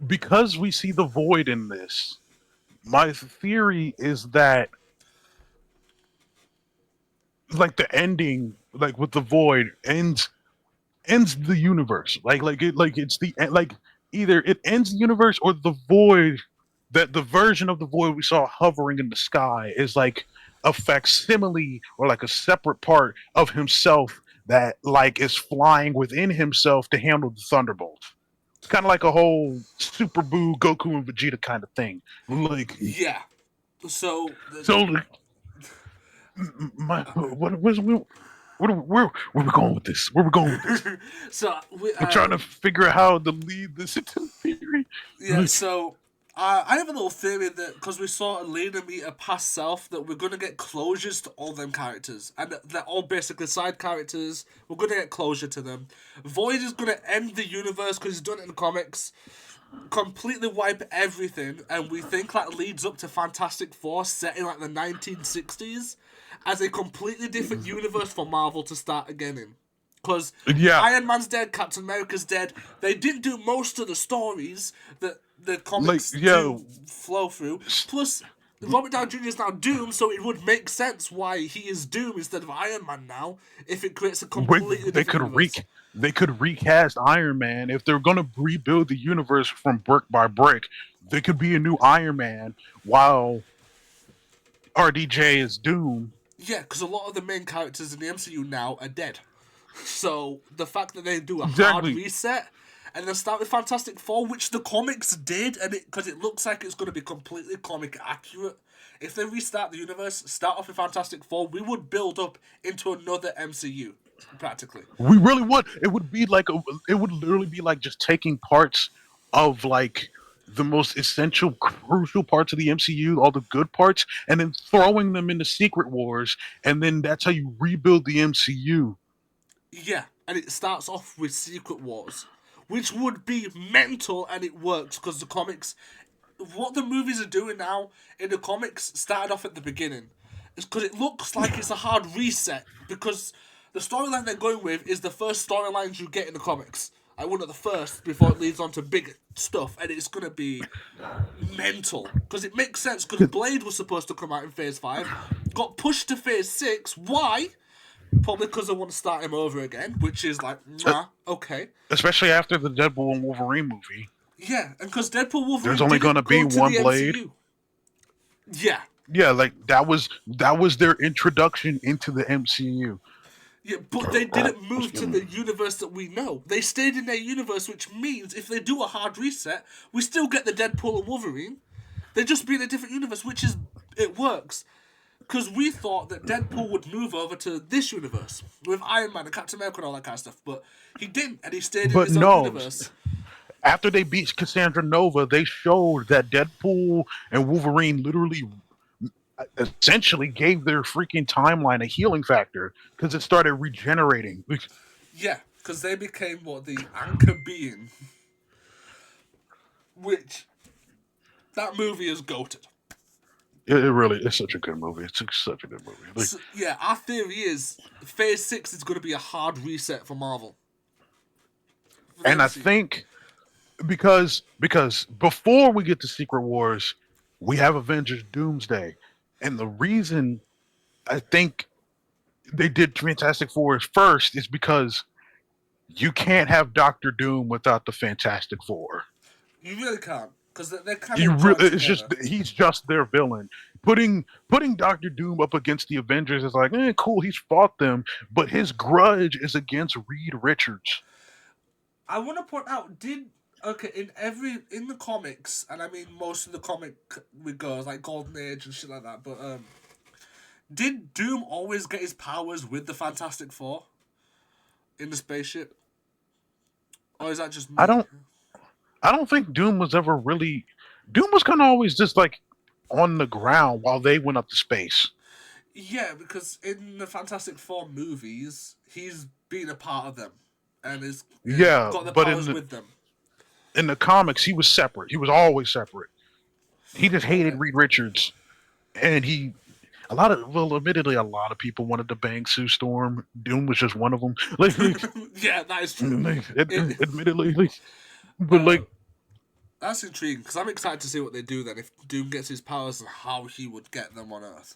[SPEAKER 1] because we see the Void in this, my theory is that, like, the ending, like, with the Void ends the universe. Either it ends the universe or the Void, that the version of the Void we saw hovering in the sky is like a facsimile or like a separate part of himself that like is flying within himself to handle the Thunderbolts. It's kind of like a whole Super Boo, Goku and Vegeta kind of thing. Like,
[SPEAKER 2] yeah. So
[SPEAKER 1] where are we going with this? Where are we going with this?
[SPEAKER 2] So
[SPEAKER 1] we're trying to figure out how to lead this into the theory.
[SPEAKER 2] Yeah, so I have a little theory that because we saw Elena meet a past self, that we're gonna get closures to all them characters, and they're all basically side characters. We're gonna get closure to them. Void is gonna end the universe because he's done it in the comics, completely wipe everything, and we think that leads up to Fantastic Four set in like the 1960s as a completely different universe for Marvel to start again in. Because Iron Man's dead, Captain America's dead. They didn't do most of the stories that the comics do flow through. Plus, Robert Downey Jr. is now Doom, so it would make sense why he is Doom instead of Iron Man now, if it creates a completely different universe.
[SPEAKER 1] They could recast Iron Man. If they're going to rebuild the universe from brick by brick, they could be a new Iron Man while RDJ is Doom.
[SPEAKER 2] Yeah, because a lot of the main characters in the MCU now are dead. So the fact that they do a hard
[SPEAKER 1] Exactly.
[SPEAKER 2] reset and then start with Fantastic Four, which the comics did, and because it looks like it's going to be completely comic accurate. If they restart the universe, start off with Fantastic Four, we would build up into another MCU, practically.
[SPEAKER 1] We really would. It would be like it would literally be like just taking parts of like the most essential, crucial parts of the MCU, all the good parts, and then throwing them into Secret Wars, and then that's how you rebuild the MCU.
[SPEAKER 2] Yeah, and it starts off with Secret Wars, which would be mental, and it works because the comics, what the movies are doing now in the comics started off at the beginning. It's because it looks like it's a hard reset because the storyline they're going with is the first storylines you get in the comics. Like one of the first before it leads on to big stuff, and it's going to be mental because it makes sense because Blade was supposed to come out in Phase 5, got pushed to Phase 6. Why? Probably because I want to start him over again, which is like, nah, okay.
[SPEAKER 1] Especially after the Deadpool and Wolverine movie.
[SPEAKER 2] Yeah, and because Deadpool Wolverine
[SPEAKER 1] There's only
[SPEAKER 2] going to
[SPEAKER 1] be one Blade.
[SPEAKER 2] MCU. Yeah.
[SPEAKER 1] Yeah, like that was their introduction into the MCU.
[SPEAKER 2] Yeah, but they didn't move to the universe that we know. They stayed in their universe, which means if they do a hard reset, we still get the Deadpool and Wolverine. They just be in a different universe, which is, it works. Because we thought that Deadpool would move over to this universe with Iron Man and Captain America and all that kind of stuff, but he didn't, and he stayed in his own universe.
[SPEAKER 1] After they beat Cassandra Nova, they showed that Deadpool and Wolverine literally essentially gave their freaking timeline a healing factor because it started regenerating.
[SPEAKER 2] Yeah, because they became the anchor being, which that movie is goated.
[SPEAKER 1] It's such a good movie. It's such a good movie. Like,
[SPEAKER 2] So, yeah, our theory is Phase 6 is going to be a hard reset for Marvel.
[SPEAKER 1] and I think because before we get to Secret Wars, we have Avengers Doomsday. And the reason I think they did Fantastic Four first is because you can't have Doctor Doom without the Fantastic Four.
[SPEAKER 2] You really can't, because they're kind of
[SPEAKER 1] He's just their villain. Putting Doctor Doom up against the Avengers is like, cool, he's fought them, but his grudge is against Reed Richards.
[SPEAKER 2] I want to point out, in the comics, and I mean most of the comic we goes like Golden Age and shit like that, but did Doom always get his powers with the Fantastic Four in the spaceship, or is that just me?
[SPEAKER 1] I don't think Doom was ever really. Doom was kind of always just like on the ground while they went up to space.
[SPEAKER 2] Yeah, because in the Fantastic Four movies, he's been a part of them and is got the powers with them.
[SPEAKER 1] In the comics, he was separate. He was always separate. He just hated Reed Richards, and admittedly, a lot of people wanted to bang Sue Storm. Doom was just one of them. Like,
[SPEAKER 2] yeah, that is true.
[SPEAKER 1] Admittedly, but
[SPEAKER 2] that's intriguing because I'm excited to see what they do then if Doom gets his powers and how he would get them on Earth.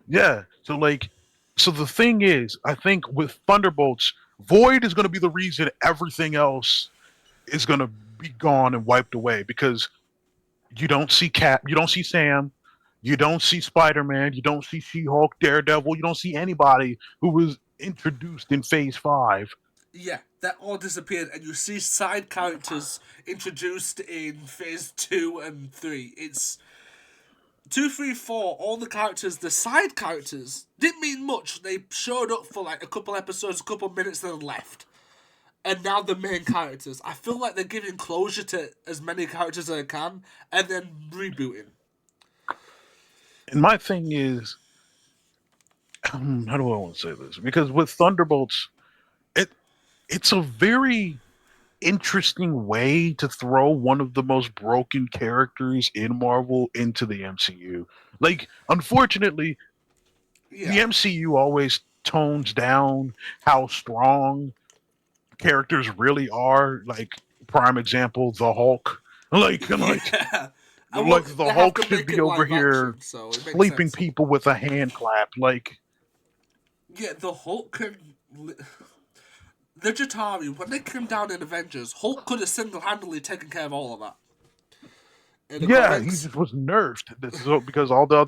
[SPEAKER 1] Yeah. So the thing is, I think with Thunderbolts, Void is going to be the reason everything else is going to be gone and wiped away because you don't see Cap, you don't see Sam, you don't see Spider-Man, you don't see She-Hulk, Daredevil, you don't see anybody who was introduced in Phase 5.
[SPEAKER 2] Yeah, that all disappeared, and you see side characters introduced in Phase 2 and 3. It's 2, 3, 4, all the characters, the side characters, didn't mean much. They showed up for like a couple episodes, a couple minutes, then left. And now the main characters. I feel like they're giving closure to as many characters as they can, and then rebooting.
[SPEAKER 1] And my thing is, how do I want to say this? Because with Thunderbolts, it's a very interesting way to throw one of the most broken characters in Marvel into the MCU. Like, unfortunately, the MCU always tones down how strong characters really are. Like, prime example, the Hulk. Like the Hulk should be over here sleeping people with a hand clap. Like,
[SPEAKER 2] yeah, the Hulk can. The Chitauri, when they came down in Avengers, Hulk could have single-handedly taken care of all of that. in the
[SPEAKER 1] Yeah, he
[SPEAKER 2] comics.
[SPEAKER 1] just was nerfed. So because all the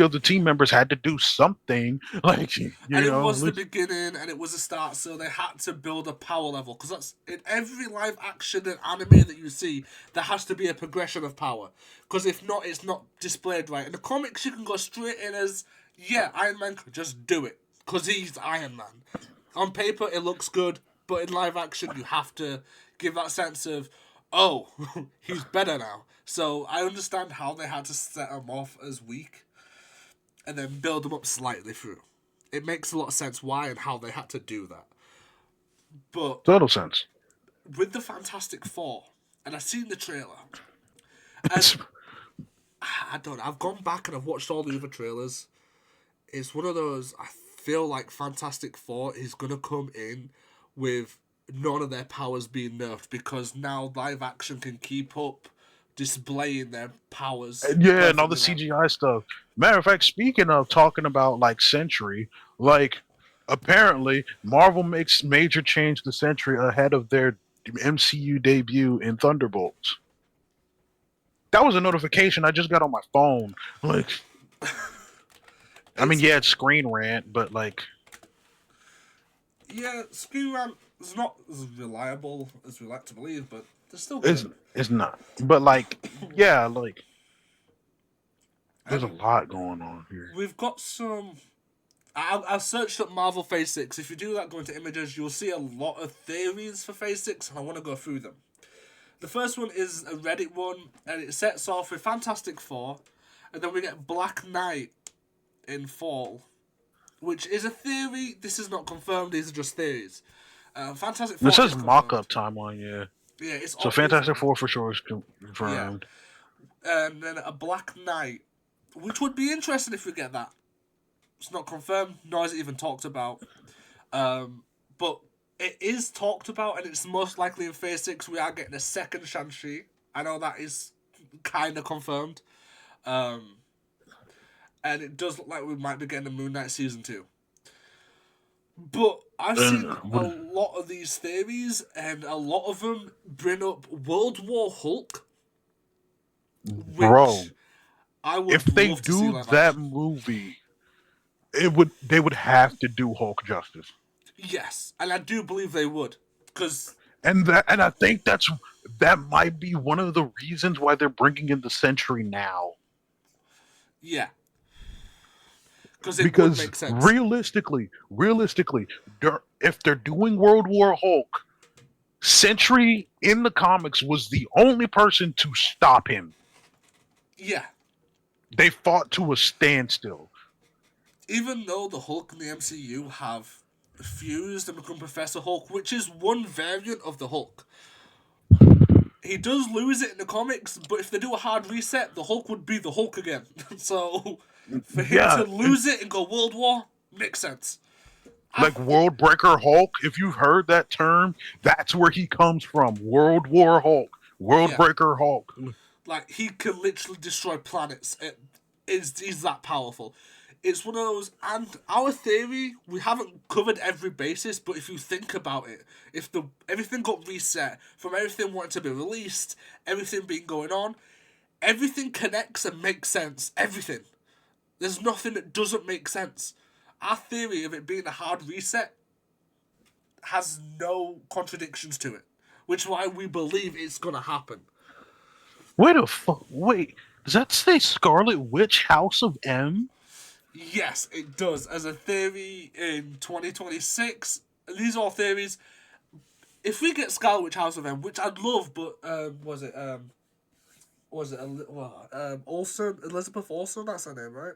[SPEAKER 1] other team members had to do something. Like
[SPEAKER 2] And it
[SPEAKER 1] know,
[SPEAKER 2] was the
[SPEAKER 1] like-
[SPEAKER 2] beginning and it was the start, so they had to build a power level. Because that's in every live action and anime that you see, there has to be a progression of power. Because if not, it's not displayed right. In the comics, you can go straight in as, yeah, Iron Man could just do it. Because he's Iron Man. On paper, it looks good, but in live action, you have to give that sense of, oh, he's better now. So I understand how they had to set him off as weak and then build him up slightly through. It makes a lot of sense why and how they had to do that. But
[SPEAKER 1] total sense.
[SPEAKER 2] with the Fantastic Four, and I've seen the trailer, and I don't know, I've gone back and I've watched all the other trailers. It's one of those, I feel like Fantastic Four is going to come in with none of their powers being nerfed because now live action can keep up displaying their powers.
[SPEAKER 1] Yeah, and all the
[SPEAKER 2] perfectly
[SPEAKER 1] CGI stuff. Matter of fact, speaking of talking about like Sentry, like apparently Marvel makes major change to Sentry ahead of their MCU debut in Thunderbolts. That was a notification I just got on my phone. Like, I mean, yeah, it's Screen Rant, but like,
[SPEAKER 2] Yeah, Screen Rant is not as reliable as we like to believe, but they're still
[SPEAKER 1] it's
[SPEAKER 2] good.
[SPEAKER 1] it's not. But like, yeah, like, there's a lot going on here.
[SPEAKER 2] We've got some... I searched up Marvel Phase 6. If you do that, go into images, you'll see a lot of theories for Phase 6, and I want to go through them. The first one is a Reddit one, and it sets off with Fantastic Four, and then we get Black Knight in fall, which is a theory. This is not confirmed, these are just theories. Fantastic Four
[SPEAKER 1] This says
[SPEAKER 2] is
[SPEAKER 1] mock-up timeline, yeah.
[SPEAKER 2] Yeah, it's
[SPEAKER 1] So Fantastic Four for sure is confirmed.
[SPEAKER 2] And then a Black Knight, which would be interesting if we get that. It's not confirmed, nor is it even talked about. But it is talked about, and it's most likely in Phase 6 we are getting a second Shang-Chi. I know that is kind of confirmed. And it does look like we might be getting a Moon Knight Season 2. But I've seen a lot of these theories, and a lot of them bring up World War Hulk.
[SPEAKER 1] Bro,
[SPEAKER 2] I would
[SPEAKER 1] if they
[SPEAKER 2] love to see
[SPEAKER 1] do
[SPEAKER 2] live
[SPEAKER 1] that
[SPEAKER 2] action.
[SPEAKER 1] movie, they would have to do Hulk justice.
[SPEAKER 2] Yes, and I do believe they would, because
[SPEAKER 1] And I think that might be one of the reasons why they're bringing in the Sentry now.
[SPEAKER 2] yeah, because it would make sense.
[SPEAKER 1] realistically, if they're doing World War Hulk, Sentry in the comics was the only person to stop him.
[SPEAKER 2] Yeah,
[SPEAKER 1] They fought to a standstill.
[SPEAKER 2] even though the Hulk in the MCU have fused and become Professor Hulk, which is one variant of the Hulk. He does lose it in the comics, but if they do a hard reset, the Hulk would be the Hulk again. So, for him
[SPEAKER 1] Yeah.
[SPEAKER 2] to lose it and go World War, makes sense.
[SPEAKER 1] Like World Breaker Hulk, if you've heard that term, that's where he comes from. World War Hulk. World
[SPEAKER 2] Yeah.
[SPEAKER 1] Breaker Hulk.
[SPEAKER 2] Like, he can literally destroy planets. He's that powerful. It's one of those, and our theory, we haven't covered every basis, but if you think about it, if everything got reset, from everything wanting to be released, everything being going on, everything connects and makes sense. Everything. There's nothing that doesn't make sense. Our theory of it being a hard reset has no contradictions to it, which is why we believe it's going to happen.
[SPEAKER 1] Wait, does that say Scarlet Witch House of M?
[SPEAKER 2] Yes, it does. As a theory in 2026, these are all theories. If we get Scarlet Witch House of M, which I'd love, but Olsen, Elizabeth Olsen, that's her name, right?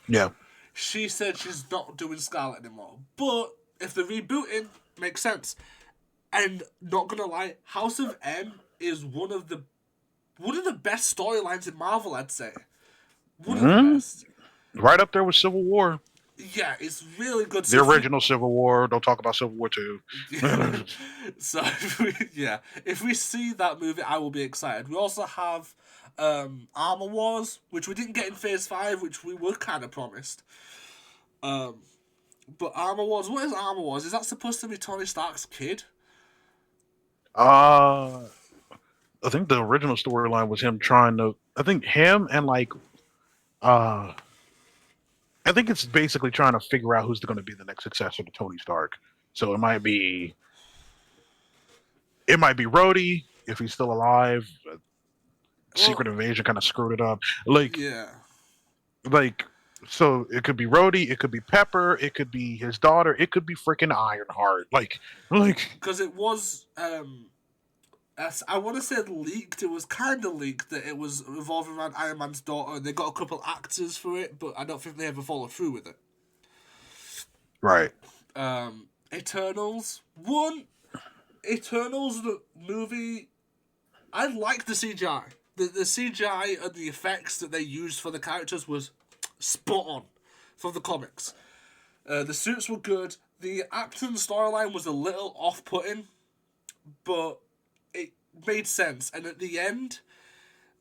[SPEAKER 1] Yeah.
[SPEAKER 2] She said she's not doing Scarlet anymore. But if they're rebooting, makes sense. And not gonna lie, House of M is one of the best storylines in Marvel, I'd say. One of the best.
[SPEAKER 1] Right up there with Civil War.
[SPEAKER 2] Yeah, it's really good.
[SPEAKER 1] The original Civil War. Don't talk about Civil War 2.
[SPEAKER 2] So, if we see that movie, I will be excited. We also have Armor Wars, which we didn't get in Phase 5, which we were kind of promised. But Armor Wars, what is Armor Wars? Is that supposed to be Tony Stark's kid?
[SPEAKER 1] I think the original storyline was him trying to. I think him and like, I think it's basically trying to figure out who's going to be the next successor to Tony Stark. So it might be Rhodey if he's still alive. Secret Invasion kind of screwed it up. Like,
[SPEAKER 2] Yeah.
[SPEAKER 1] like, so it could be Rhodey, it could be Pepper, it could be his daughter, it could be freaking Ironheart. Like,
[SPEAKER 2] Because it was, I want to say leaked. It was kind of leaked that it was revolving around Iron Man's daughter, and they got a couple actors for it, but I don't think they ever followed through with it.
[SPEAKER 1] right.
[SPEAKER 2] Eternals. Eternals, the movie, I liked the CGI. The CGI and the effects that they used for the characters was spot on from the comics. The suits were good. The acting storyline was a little off-putting, but it made sense. And at the end,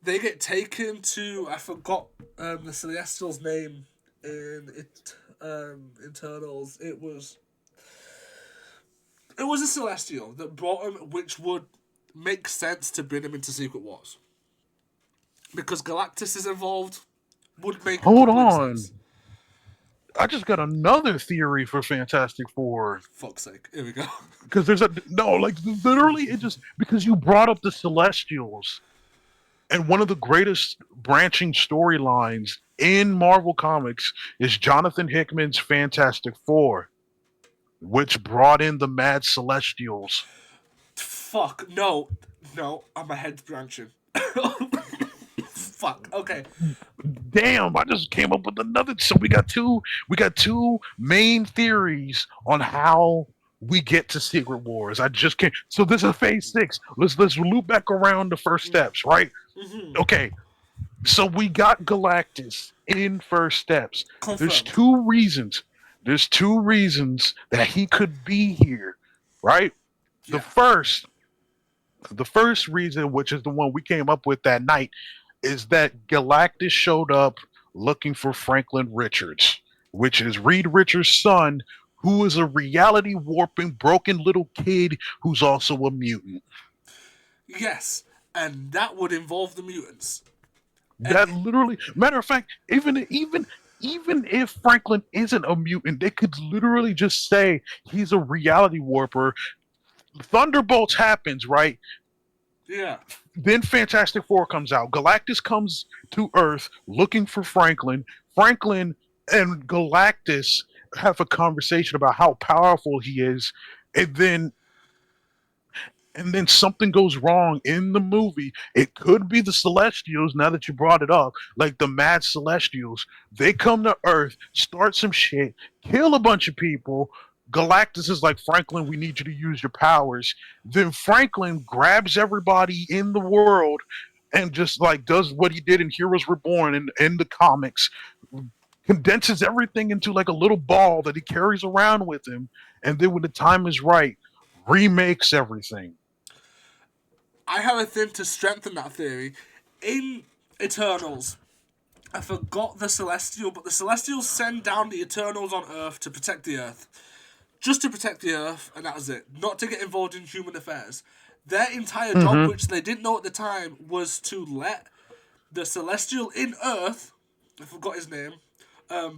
[SPEAKER 2] they get taken to, I forgot the Celestial's name in Eternals. It was a Celestial that brought him, which would make sense to bring him into Secret Wars. Because Galactus is involved, would make
[SPEAKER 1] Hold
[SPEAKER 2] complete
[SPEAKER 1] on.
[SPEAKER 2] sense.
[SPEAKER 1] I just got another theory for Fantastic Four.
[SPEAKER 2] Fuck's sake. Here we go.
[SPEAKER 1] Because there's literally, it just, because you brought up the Celestials, and one of the greatest branching storylines in Marvel Comics is Jonathan Hickman's Fantastic Four, which brought in the Mad Celestials.
[SPEAKER 2] Fuck. No, my head's branching. Fuck. Okay.
[SPEAKER 1] Damn, I just came up with another. So we got two main theories on how we get to Secret Wars. I just can't. So this is Phase 6. Let's loop back around the first steps, right?
[SPEAKER 2] Mm-hmm.
[SPEAKER 1] Okay. So we got Galactus in First Steps.
[SPEAKER 2] Confirmed.
[SPEAKER 1] There's two reasons that he could be here, right?
[SPEAKER 2] Yeah.
[SPEAKER 1] The first reason, which is the one we came up with that night, is that Galactus showed up looking for Franklin Richards, which is Reed Richards' son, who is a reality warping, broken little kid who's also a mutant.
[SPEAKER 2] Yes, and that would involve the mutants.
[SPEAKER 1] That literally, matter of fact, even if Franklin isn't a mutant, they could literally just say he's a reality warper. Thunderbolts happens, right?
[SPEAKER 2] Yeah.
[SPEAKER 1] Then Fantastic Four comes out. Galactus comes to Earth looking for Franklin. Franklin and Galactus have a conversation about how powerful he is, and then something goes wrong in the movie. It could be the Celestials, now that you brought it up, like the Mad Celestials. They come to Earth, start some shit, kill a bunch of people. Galactus is like, Franklin, we need you to use your powers. Then Franklin grabs everybody in the world and just like does what he did in Heroes Reborn in the comics, condenses everything into like a little ball that he carries around with him, and then when the time is right, remakes everything.
[SPEAKER 2] I have a thing to strengthen that theory. In Eternals, I forgot the Celestial, but the Celestials send down the Eternals on Earth to protect the Earth. Just to protect the Earth, and that was it. Not to get involved in human affairs. Their entire job, which they didn't know at the time, was to let the Celestial in Earth, I forgot his name,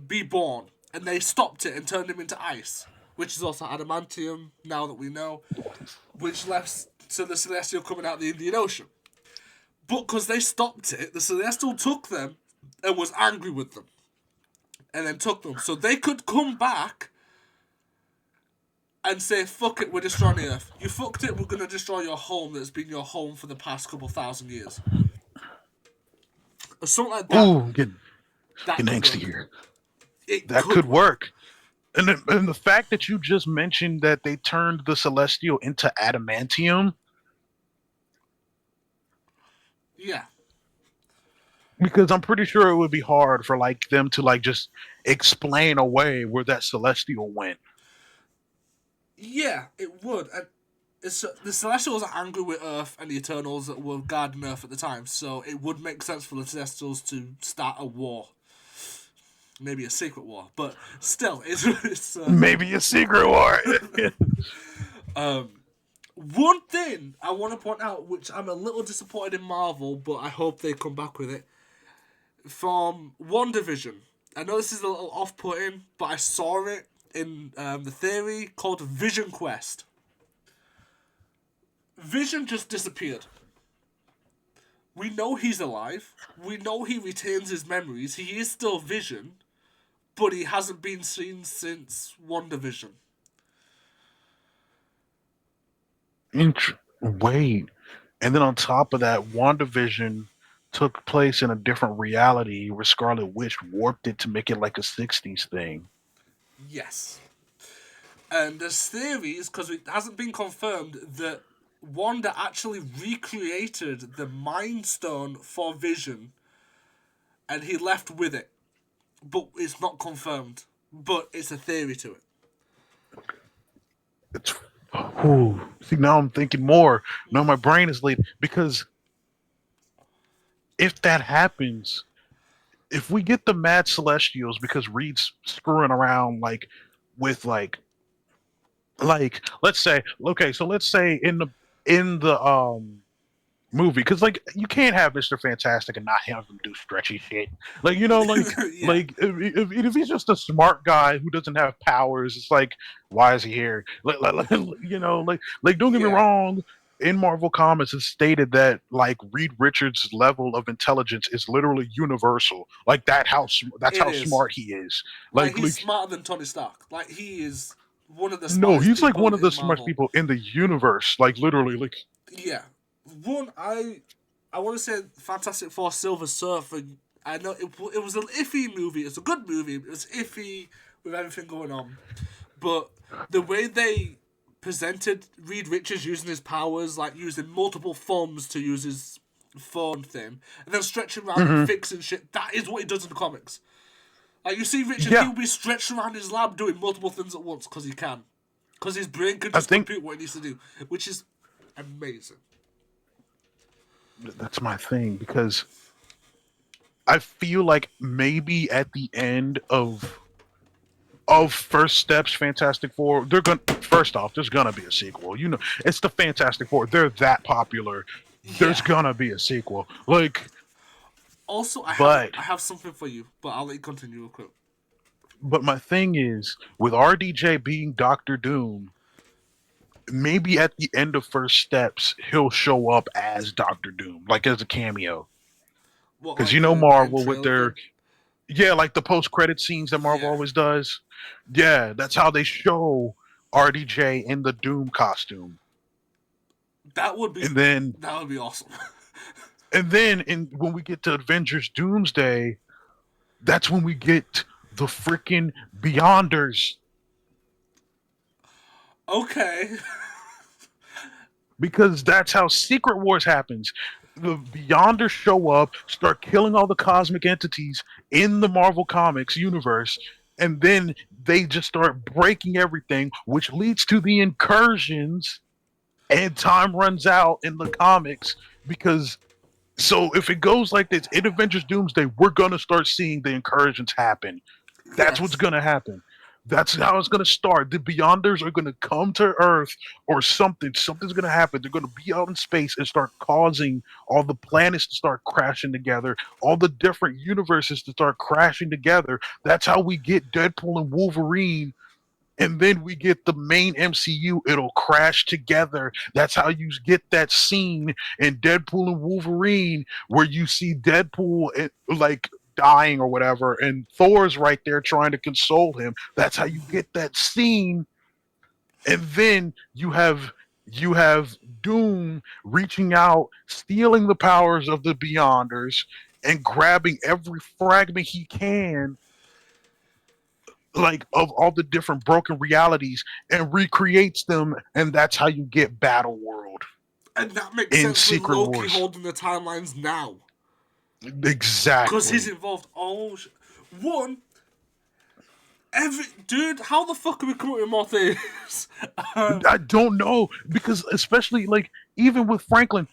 [SPEAKER 2] be born. And they stopped it and turned him into ice, which is also adamantium, now that we know, which left to the Celestial coming out of the Indian Ocean. But because they stopped it, the Celestial took them and was angry with them. And then took them. So they could come back and say, fuck it, we're destroying the Earth. You fucked it, we're going to destroy your home that's been your home for the past couple thousand years. Or something like that.
[SPEAKER 1] Ooh, getting angsty here. That could work. And the fact that you just mentioned that they turned the Celestial into adamantium.
[SPEAKER 2] Yeah.
[SPEAKER 1] Because I'm pretty sure it would be hard for like them to like just explain away where that Celestial went.
[SPEAKER 2] Yeah, it would. And the Celestials are angry with Earth and the Eternals that were guarding Earth at the time, so it would make sense for the Celestials to start a war. Maybe a secret war, but still, it's
[SPEAKER 1] maybe a secret war.
[SPEAKER 2] One thing I want to point out, which I'm a little disappointed in Marvel, but I hope they come back with it. From WandaVision, I know this is a little off-putting, but I saw it in the theory called Vision Quest. Vision just disappeared. We know he's alive. We know he retains his memories. He is still Vision, but he hasn't been seen since WandaVision.
[SPEAKER 1] Wait. And then on top of that, WandaVision took place in a different reality where Scarlet Witch warped it to make it like a 60s thing.
[SPEAKER 2] Yes. And there's theories, because it hasn't been confirmed, that Wanda actually recreated the Mind Stone for Vision, and he left with it. But it's not confirmed. But it's a theory to it.
[SPEAKER 1] See, now I'm thinking more. Now my brain is late because if that happens, if we get the Mad Celestials because Reed's screwing around with let's say in the movie, because you can't have Mr. Fantastic and not have him do stretchy shit,
[SPEAKER 2] Yeah.
[SPEAKER 1] if he's just a smart guy who doesn't have powers, it's like, why is he here? Don't get me wrong, in Marvel Comics it's stated that Reed Richards' level of intelligence is literally universal. That's how smart he is.
[SPEAKER 2] He's smarter than Tony Stark. He is one of the
[SPEAKER 1] no, he's
[SPEAKER 2] people
[SPEAKER 1] one of the
[SPEAKER 2] in
[SPEAKER 1] smartest
[SPEAKER 2] Marvel.
[SPEAKER 1] people in the universe. Literally.
[SPEAKER 2] Yeah. One, I want to say Fantastic Four Silver Surfer. I know it was an iffy movie. It's a good movie. It was iffy with everything going on. But the way they presented Reed Richards using his powers, using multiple forms to use his phone thing, and then stretching around and fixing shit, that is what he does in the comics. You see Richards, he'll be stretched around his lab doing multiple things at once because he can. Because his brain can just compute what he needs to do, which is amazing.
[SPEAKER 1] That's my thing, because I feel like maybe at the end of First Steps Fantastic Four, first off, there's gonna be a sequel. It's the Fantastic Four. They're that popular. There's gonna be a sequel.
[SPEAKER 2] Also, I have something for you, but I'll let you continue real quick.
[SPEAKER 1] But my thing is, with RDJ being Doctor Doom, maybe at the end of First Steps, he'll show up as Doctor Doom, as a cameo. Because Marvel with their... Yeah, the post-credit scenes that Marvel always does. Yeah, that's how they show RDJ in the Doom costume.
[SPEAKER 2] That would be... that would be awesome.
[SPEAKER 1] And then when we get to Avengers Doomsday, that's when we get the freaking Beyonders.
[SPEAKER 2] Okay.
[SPEAKER 1] Because that's how Secret Wars happens. The Beyonders show up, start killing all the cosmic entities in the Marvel Comics universe, and then they just start breaking everything, which leads to the incursions, and time runs out in the comics. So if it goes like this, in Avengers Doomsday, we're going to start seeing the incursions happen. That's what's going to happen. That's how it's going to start. The Beyonders are going to come to Earth or something. Something's going to happen. They're going to be out in space and start causing all the planets to start crashing together, all the different universes to start crashing together. That's how we get Deadpool and Wolverine. And then we get the main MCU. It'll crash together. That's how you get that scene in Deadpool and Wolverine where you see Deadpool dying or whatever, and Thor's right there trying to console him. That's how you get that scene. And then you have Doom reaching out, stealing the powers of the Beyonders, and grabbing every fragment he can, of all the different broken realities, and recreates them, and that's how you get Battle World.
[SPEAKER 2] And that makes sense with Loki holding the timelines now.
[SPEAKER 1] Exactly.
[SPEAKER 2] Because he's involved. Dude, how the fuck are we coming up with more things?
[SPEAKER 1] I don't know, because especially even with Franklin,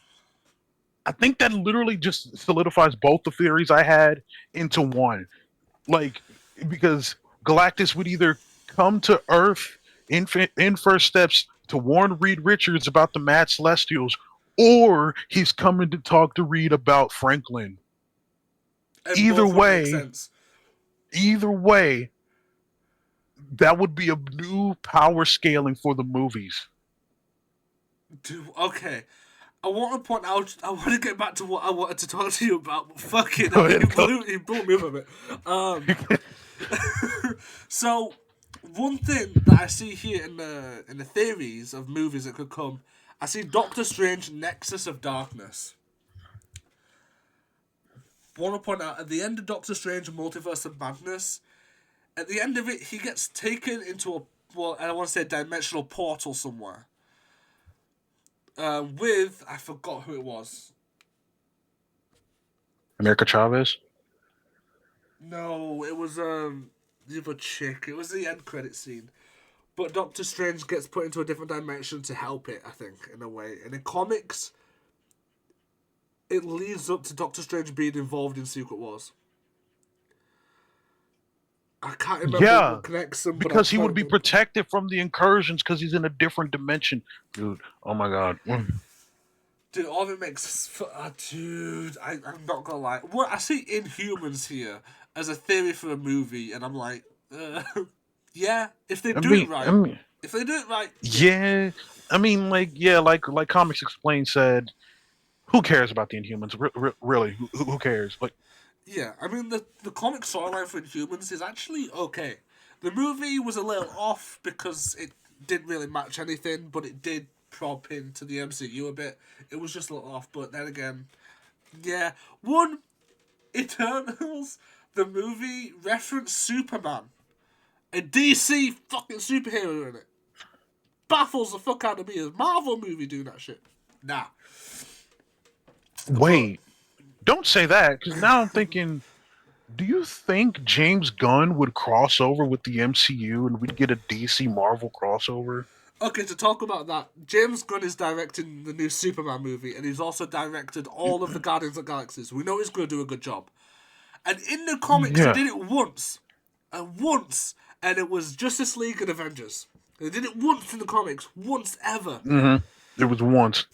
[SPEAKER 1] I think that literally just solidifies both the theories I had into one. Because Galactus would either come to Earth in First Steps to warn Reed Richards about the Mad Celestials, or he's coming to talk to Reed about Franklin.
[SPEAKER 2] And
[SPEAKER 1] Either
[SPEAKER 2] both would make
[SPEAKER 1] way,
[SPEAKER 2] sense.
[SPEAKER 1] that would be a new power scaling for the movies.
[SPEAKER 2] Dude, okay. I want to point out. I want to get back to what I wanted to talk to you about. But fucking,
[SPEAKER 1] Go ahead,
[SPEAKER 2] he blew me up a bit. So, one thing that I see here in the theories of movies that could come, I see Doctor Strange: Nexus of Darkness. Want to point out at the end of Doctor Strange: Multiverse of Madness, at the end of it, he gets taken into I want to say dimensional portal somewhere. With, I forgot who it was.
[SPEAKER 1] America Chavez?
[SPEAKER 2] No, it was the other chick. It was the end credit scene. But Doctor Strange gets put into a different dimension to help it, I think, in a way. And in comics, it leads up to Doctor Strange being involved in Secret Wars. I can't remember what connects them.
[SPEAKER 1] Because he would be protected from the incursions because he's in a different dimension. Dude, oh my god.
[SPEAKER 2] Dude, all of it makes... dude, I'm not gonna lie. What I see Inhumans here as a theory for a movie, and I'm like, yeah, if they do it right. If they do it right...
[SPEAKER 1] Yeah, I mean, like Comics Explained said, who cares about the Inhumans? Really, who cares? Like,
[SPEAKER 2] yeah, I mean, the comic storyline for Inhumans is actually okay. The movie was a little off because it didn't really match anything, but it did prop into the MCU a bit. It was just a little off, but then again, yeah. One, Eternals, the movie, referenced Superman. A DC fucking superhero in it. Baffles the fuck out of me. A Marvel movie doing that shit. Nah.
[SPEAKER 1] Wait. Don't say that, because now I'm thinking, do you think James Gunn would cross over with the MCU and we'd get a DC Marvel crossover?
[SPEAKER 2] Okay, to talk about that, James Gunn is directing the new Superman movie, and he's also directed all of the Guardians of the Galaxy. We know he's going to do a good job. And in the comics, he did it once. And it was Justice League and Avengers. They did it once in the comics. Once ever.
[SPEAKER 1] Mm-hmm. It was once.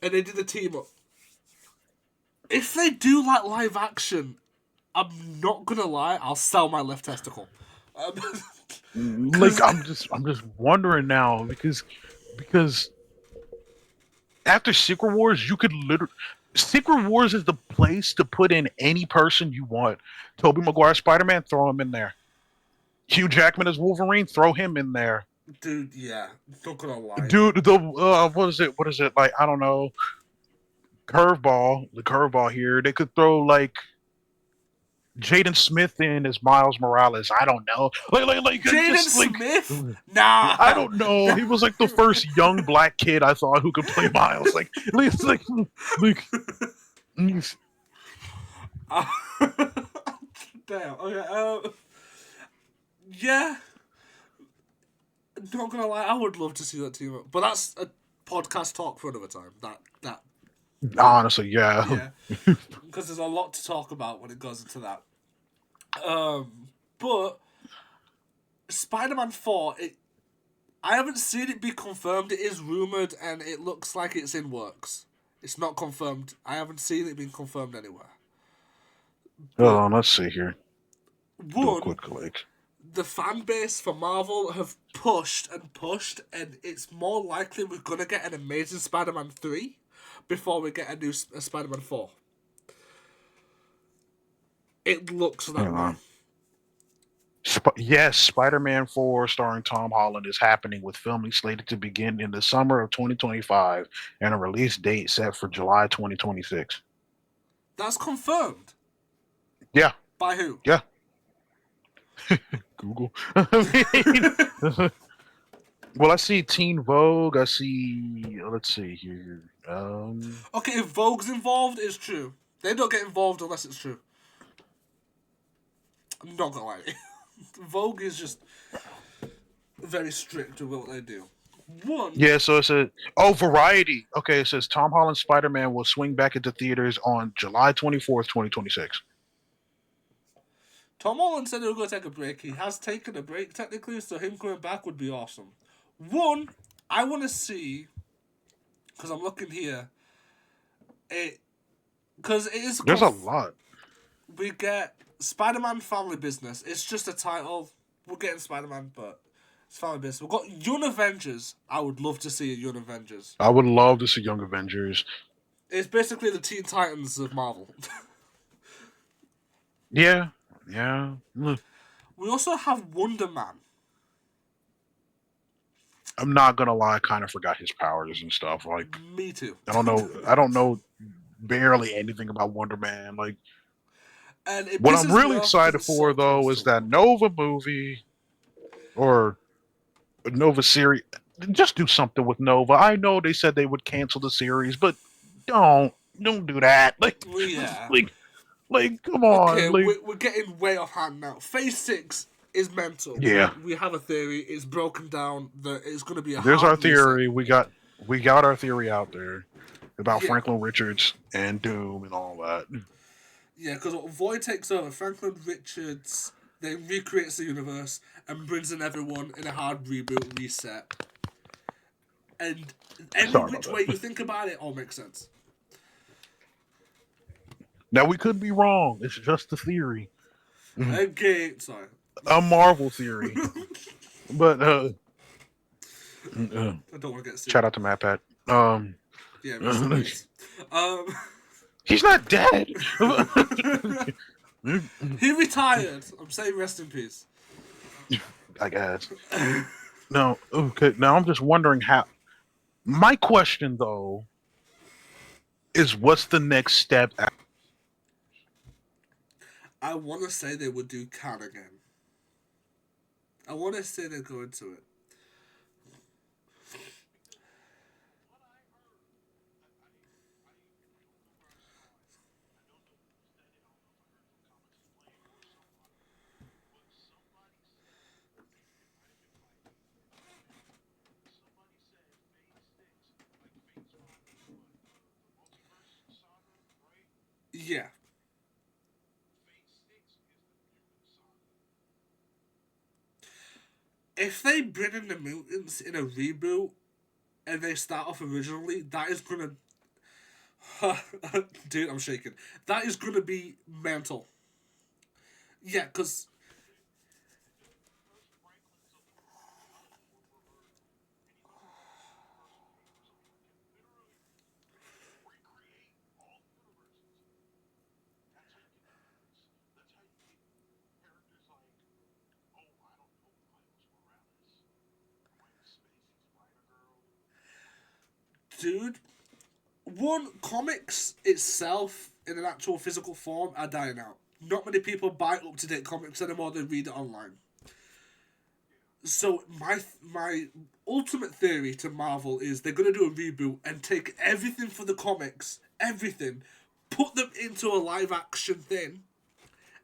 [SPEAKER 2] And they did a team up. If they do like live action, I'm not gonna lie, I'll sell my left testicle.
[SPEAKER 1] Like I'm just wondering now because after Secret Wars, you could literally Secret Wars is the place to put in any person you want. Tobey Maguire Spider-Man, throw him in there. Hugh Jackman as Wolverine, throw him in there.
[SPEAKER 2] Dude, yeah, not gonna lie.
[SPEAKER 1] Dude, what is it like? I don't know. The curveball here. They could throw like Jaden Smith in as Miles Morales. I don't know. Like
[SPEAKER 2] Jaden Smith? Nah,
[SPEAKER 1] I don't know. He was like the first young black kid I thought who could play Miles. Like
[SPEAKER 2] damn. Okay. Yeah. Not gonna lie, I would love to see that team up, but that's a podcast talk for another time. That.
[SPEAKER 1] Honestly, yeah.
[SPEAKER 2] Because there's a lot to talk about when it goes into that. But Spider-Man 4, I haven't seen it be confirmed. It is rumored, and it looks like it's in works. It's not confirmed. I haven't seen it being confirmed anywhere.
[SPEAKER 1] Oh, let's see here.
[SPEAKER 2] One,
[SPEAKER 1] quick click.
[SPEAKER 2] The fan base for Marvel have pushed, and it's more likely we're gonna get an Amazing Spider-Man 3 before we get a new Spider-Man 4. It looks that way.
[SPEAKER 1] Yes, Spider-Man 4 starring Tom Holland is happening, with filming slated to begin in the summer of 2025 and a release date set for July 2026.
[SPEAKER 2] That's confirmed?
[SPEAKER 1] Yeah.
[SPEAKER 2] By who?
[SPEAKER 1] Yeah. Google. Well, I see Teen Vogue. I see. Let's see here.
[SPEAKER 2] Okay, if Vogue's involved, it's true. They don't get involved unless it's true. I'm not gonna lie. Vogue is just very strict with what they do. One.
[SPEAKER 1] Yeah, so it says, Variety. Okay, it says Tom Holland's Spider-Man will swing back into theaters on July 24th, 2026.
[SPEAKER 2] Tom Holland said he was going to take a break. He has taken a break, technically, so him coming back would be awesome. One, I want to see, because I'm looking here, because it is...
[SPEAKER 1] There's a lot.
[SPEAKER 2] We get Spider-Man Family Business. It's just a title. We're getting Spider-Man, but it's Family Business. We've got Young Avengers. I would love to see a Young Avengers.
[SPEAKER 1] I would love to see Young Avengers.
[SPEAKER 2] It's basically the Teen Titans of Marvel.
[SPEAKER 1] Yeah. Look,
[SPEAKER 2] We also have Wonder Man.
[SPEAKER 1] I'm not gonna lie, I kind of forgot his powers and stuff. Like,
[SPEAKER 2] Me too.
[SPEAKER 1] I don't know barely anything about Wonder Man. Like,
[SPEAKER 2] And it
[SPEAKER 1] what
[SPEAKER 2] pisses
[SPEAKER 1] I'm
[SPEAKER 2] me
[SPEAKER 1] really
[SPEAKER 2] off
[SPEAKER 1] excited
[SPEAKER 2] 'cause it's
[SPEAKER 1] for
[SPEAKER 2] so
[SPEAKER 1] though
[SPEAKER 2] close
[SPEAKER 1] is
[SPEAKER 2] to
[SPEAKER 1] that
[SPEAKER 2] one.
[SPEAKER 1] Nova movie or a Nova series. Just do something with Nova. I know they said they would cancel the series, but don't do that. Like,
[SPEAKER 2] Yeah.
[SPEAKER 1] like, come on.
[SPEAKER 2] Okay,
[SPEAKER 1] Like,
[SPEAKER 2] we're getting way off hand now. Phase 6 is mental.
[SPEAKER 1] Yeah.
[SPEAKER 2] We have a theory. It's broken down that it's going to be a
[SPEAKER 1] there's our
[SPEAKER 2] hard reset.
[SPEAKER 1] theory. We got our theory out there about
[SPEAKER 2] Yeah.
[SPEAKER 1] Franklin Richards and Doom and all that.
[SPEAKER 2] Yeah, because Void takes over. Franklin Richards then recreates the universe and brings in everyone in a hard reboot, reset. And any
[SPEAKER 1] Sorry
[SPEAKER 2] which
[SPEAKER 1] about
[SPEAKER 2] way
[SPEAKER 1] that.
[SPEAKER 2] you think about it, all makes sense.
[SPEAKER 1] Now we could be wrong. It's just a theory,
[SPEAKER 2] Okay, sorry.
[SPEAKER 1] a Marvel theory. But
[SPEAKER 2] I don't want to get sued.
[SPEAKER 1] shout out to Matt Pat.
[SPEAKER 2] Yeah, rest in peace.
[SPEAKER 1] He's not dead.
[SPEAKER 2] He retired. I'm saying rest in peace.
[SPEAKER 1] I guess. No, okay. Now I'm just wondering how. My question though is, what's the next step?
[SPEAKER 2] I want to say they would do Khan again. I want to say they'd go into it. Yeah. If they bring in the mutants in a reboot and they start off originally, that is gonna... Dude, I'm shaking. That is gonna be mental. Yeah, because... Dude, one, comics itself in an actual physical form are dying out. Not many people buy up-to-date comics anymore, they read it online. So my ultimate theory to Marvel is they're going to do a reboot and take everything for the comics, everything, put them into a live-action thing,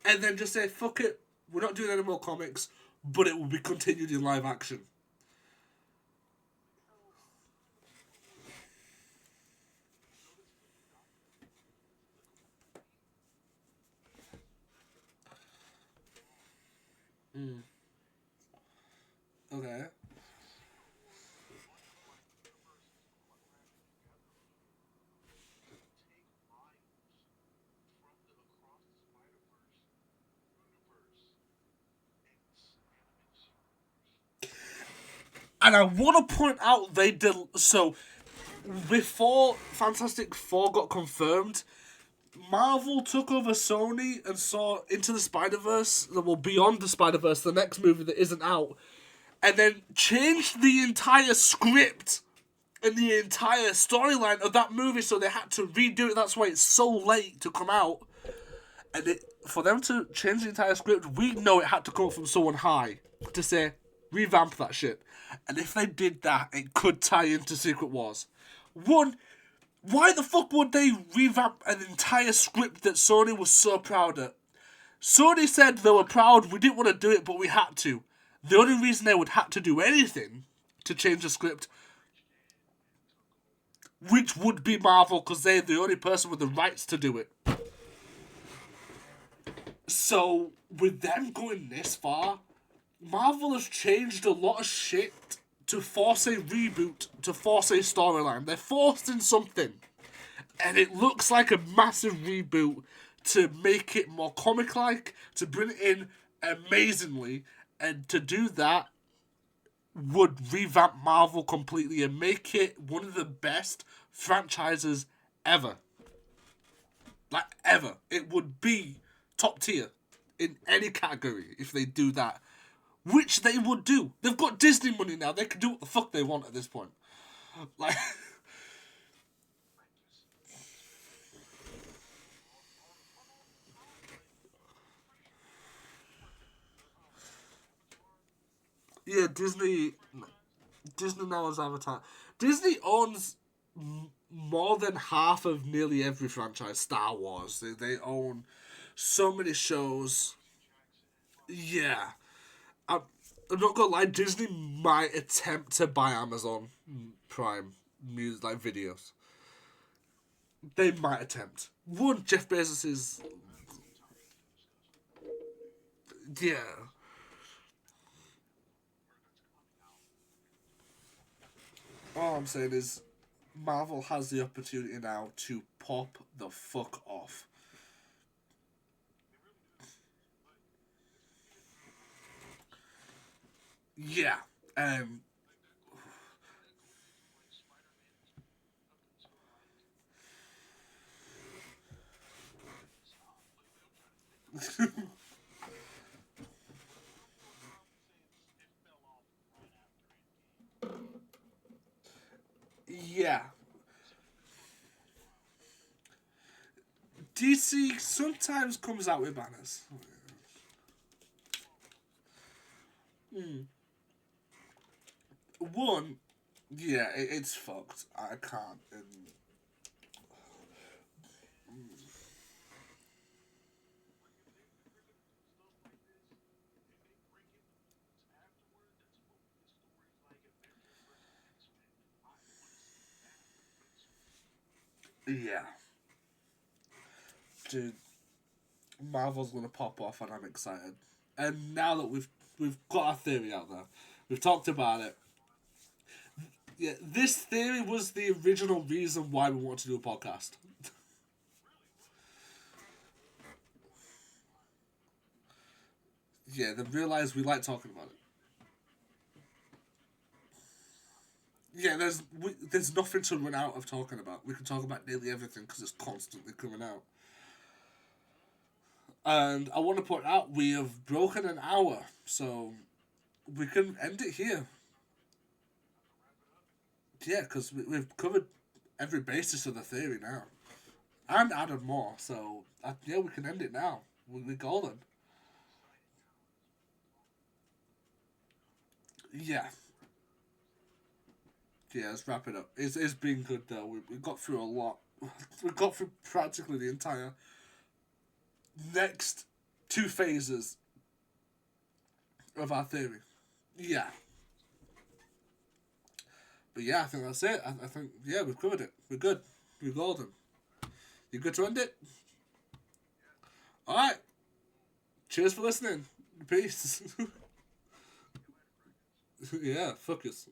[SPEAKER 2] and then just say, fuck it, we're not doing any more comics, but it will be continued in live action. Okay. And I want to point out they did so before Fantastic Four got confirmed. Marvel took over Sony and saw Into the Spider-Verse, well, Beyond the Spider-Verse, the next movie that isn't out, and then changed the entire script and the entire storyline of that movie, so they had to redo it. That's why it's so late to come out. And for them to change the entire script, we know it had to come from someone high to say, revamp that shit. And if they did that, it could tie into Secret Wars. One, why the fuck would they revamp an entire script that Sony was so proud of? Sony said they were proud, we didn't want to do it, but we had to. The only reason they would have to do anything to change the script, which would be Marvel, because they're the only person with the rights to do it. So, with them going this far, Marvel has changed a lot of shit to force a reboot, to force a storyline. They're forced in something. And it looks like a massive reboot to make it more comic-like, to bring it in amazingly, and to do that would revamp Marvel completely and make it one of the best franchises ever. Like, ever. It would be top tier in any category if they do that. Which they would do. They've got Disney money now. They can do what the fuck they want at this point. Like... Yeah, Disney now has Avatar. Disney owns more than half of nearly every franchise. Star Wars. They own so many shows. Yeah. I'm not gonna lie, Disney might attempt to buy Amazon Prime music, like videos. They might attempt. One, Jeff Bezos is... Yeah. All I'm saying is, Marvel has the opportunity now to pop the fuck off. Yeah. Yeah. DC sometimes comes out with banners. One, yeah, it's fucked. I can't. Yeah. Dude, Marvel's gonna pop off and I'm excited. And now that we've got our theory out there, we've talked about it. Yeah, this theory was the original reason why we want to do a podcast. Yeah, then realize we like talking about it. Yeah, there's nothing to run out of talking about. We can talk about nearly everything because it's constantly coming out. And I want to point out, we have broken an hour, so we can end it here. Yeah, because we've covered every basis of the theory now. And added more, so yeah, we can end it now. We're golden. Yeah. Yeah, let's wrap it up. It's been good though. We got through a lot. We got through practically the entire next 2 phases of our theory. Yeah. But yeah, I think that's it. I think, yeah, we've covered it. We're good. We're golden. You good to end it? Alright. Cheers for listening. Peace. Yeah, fuck us.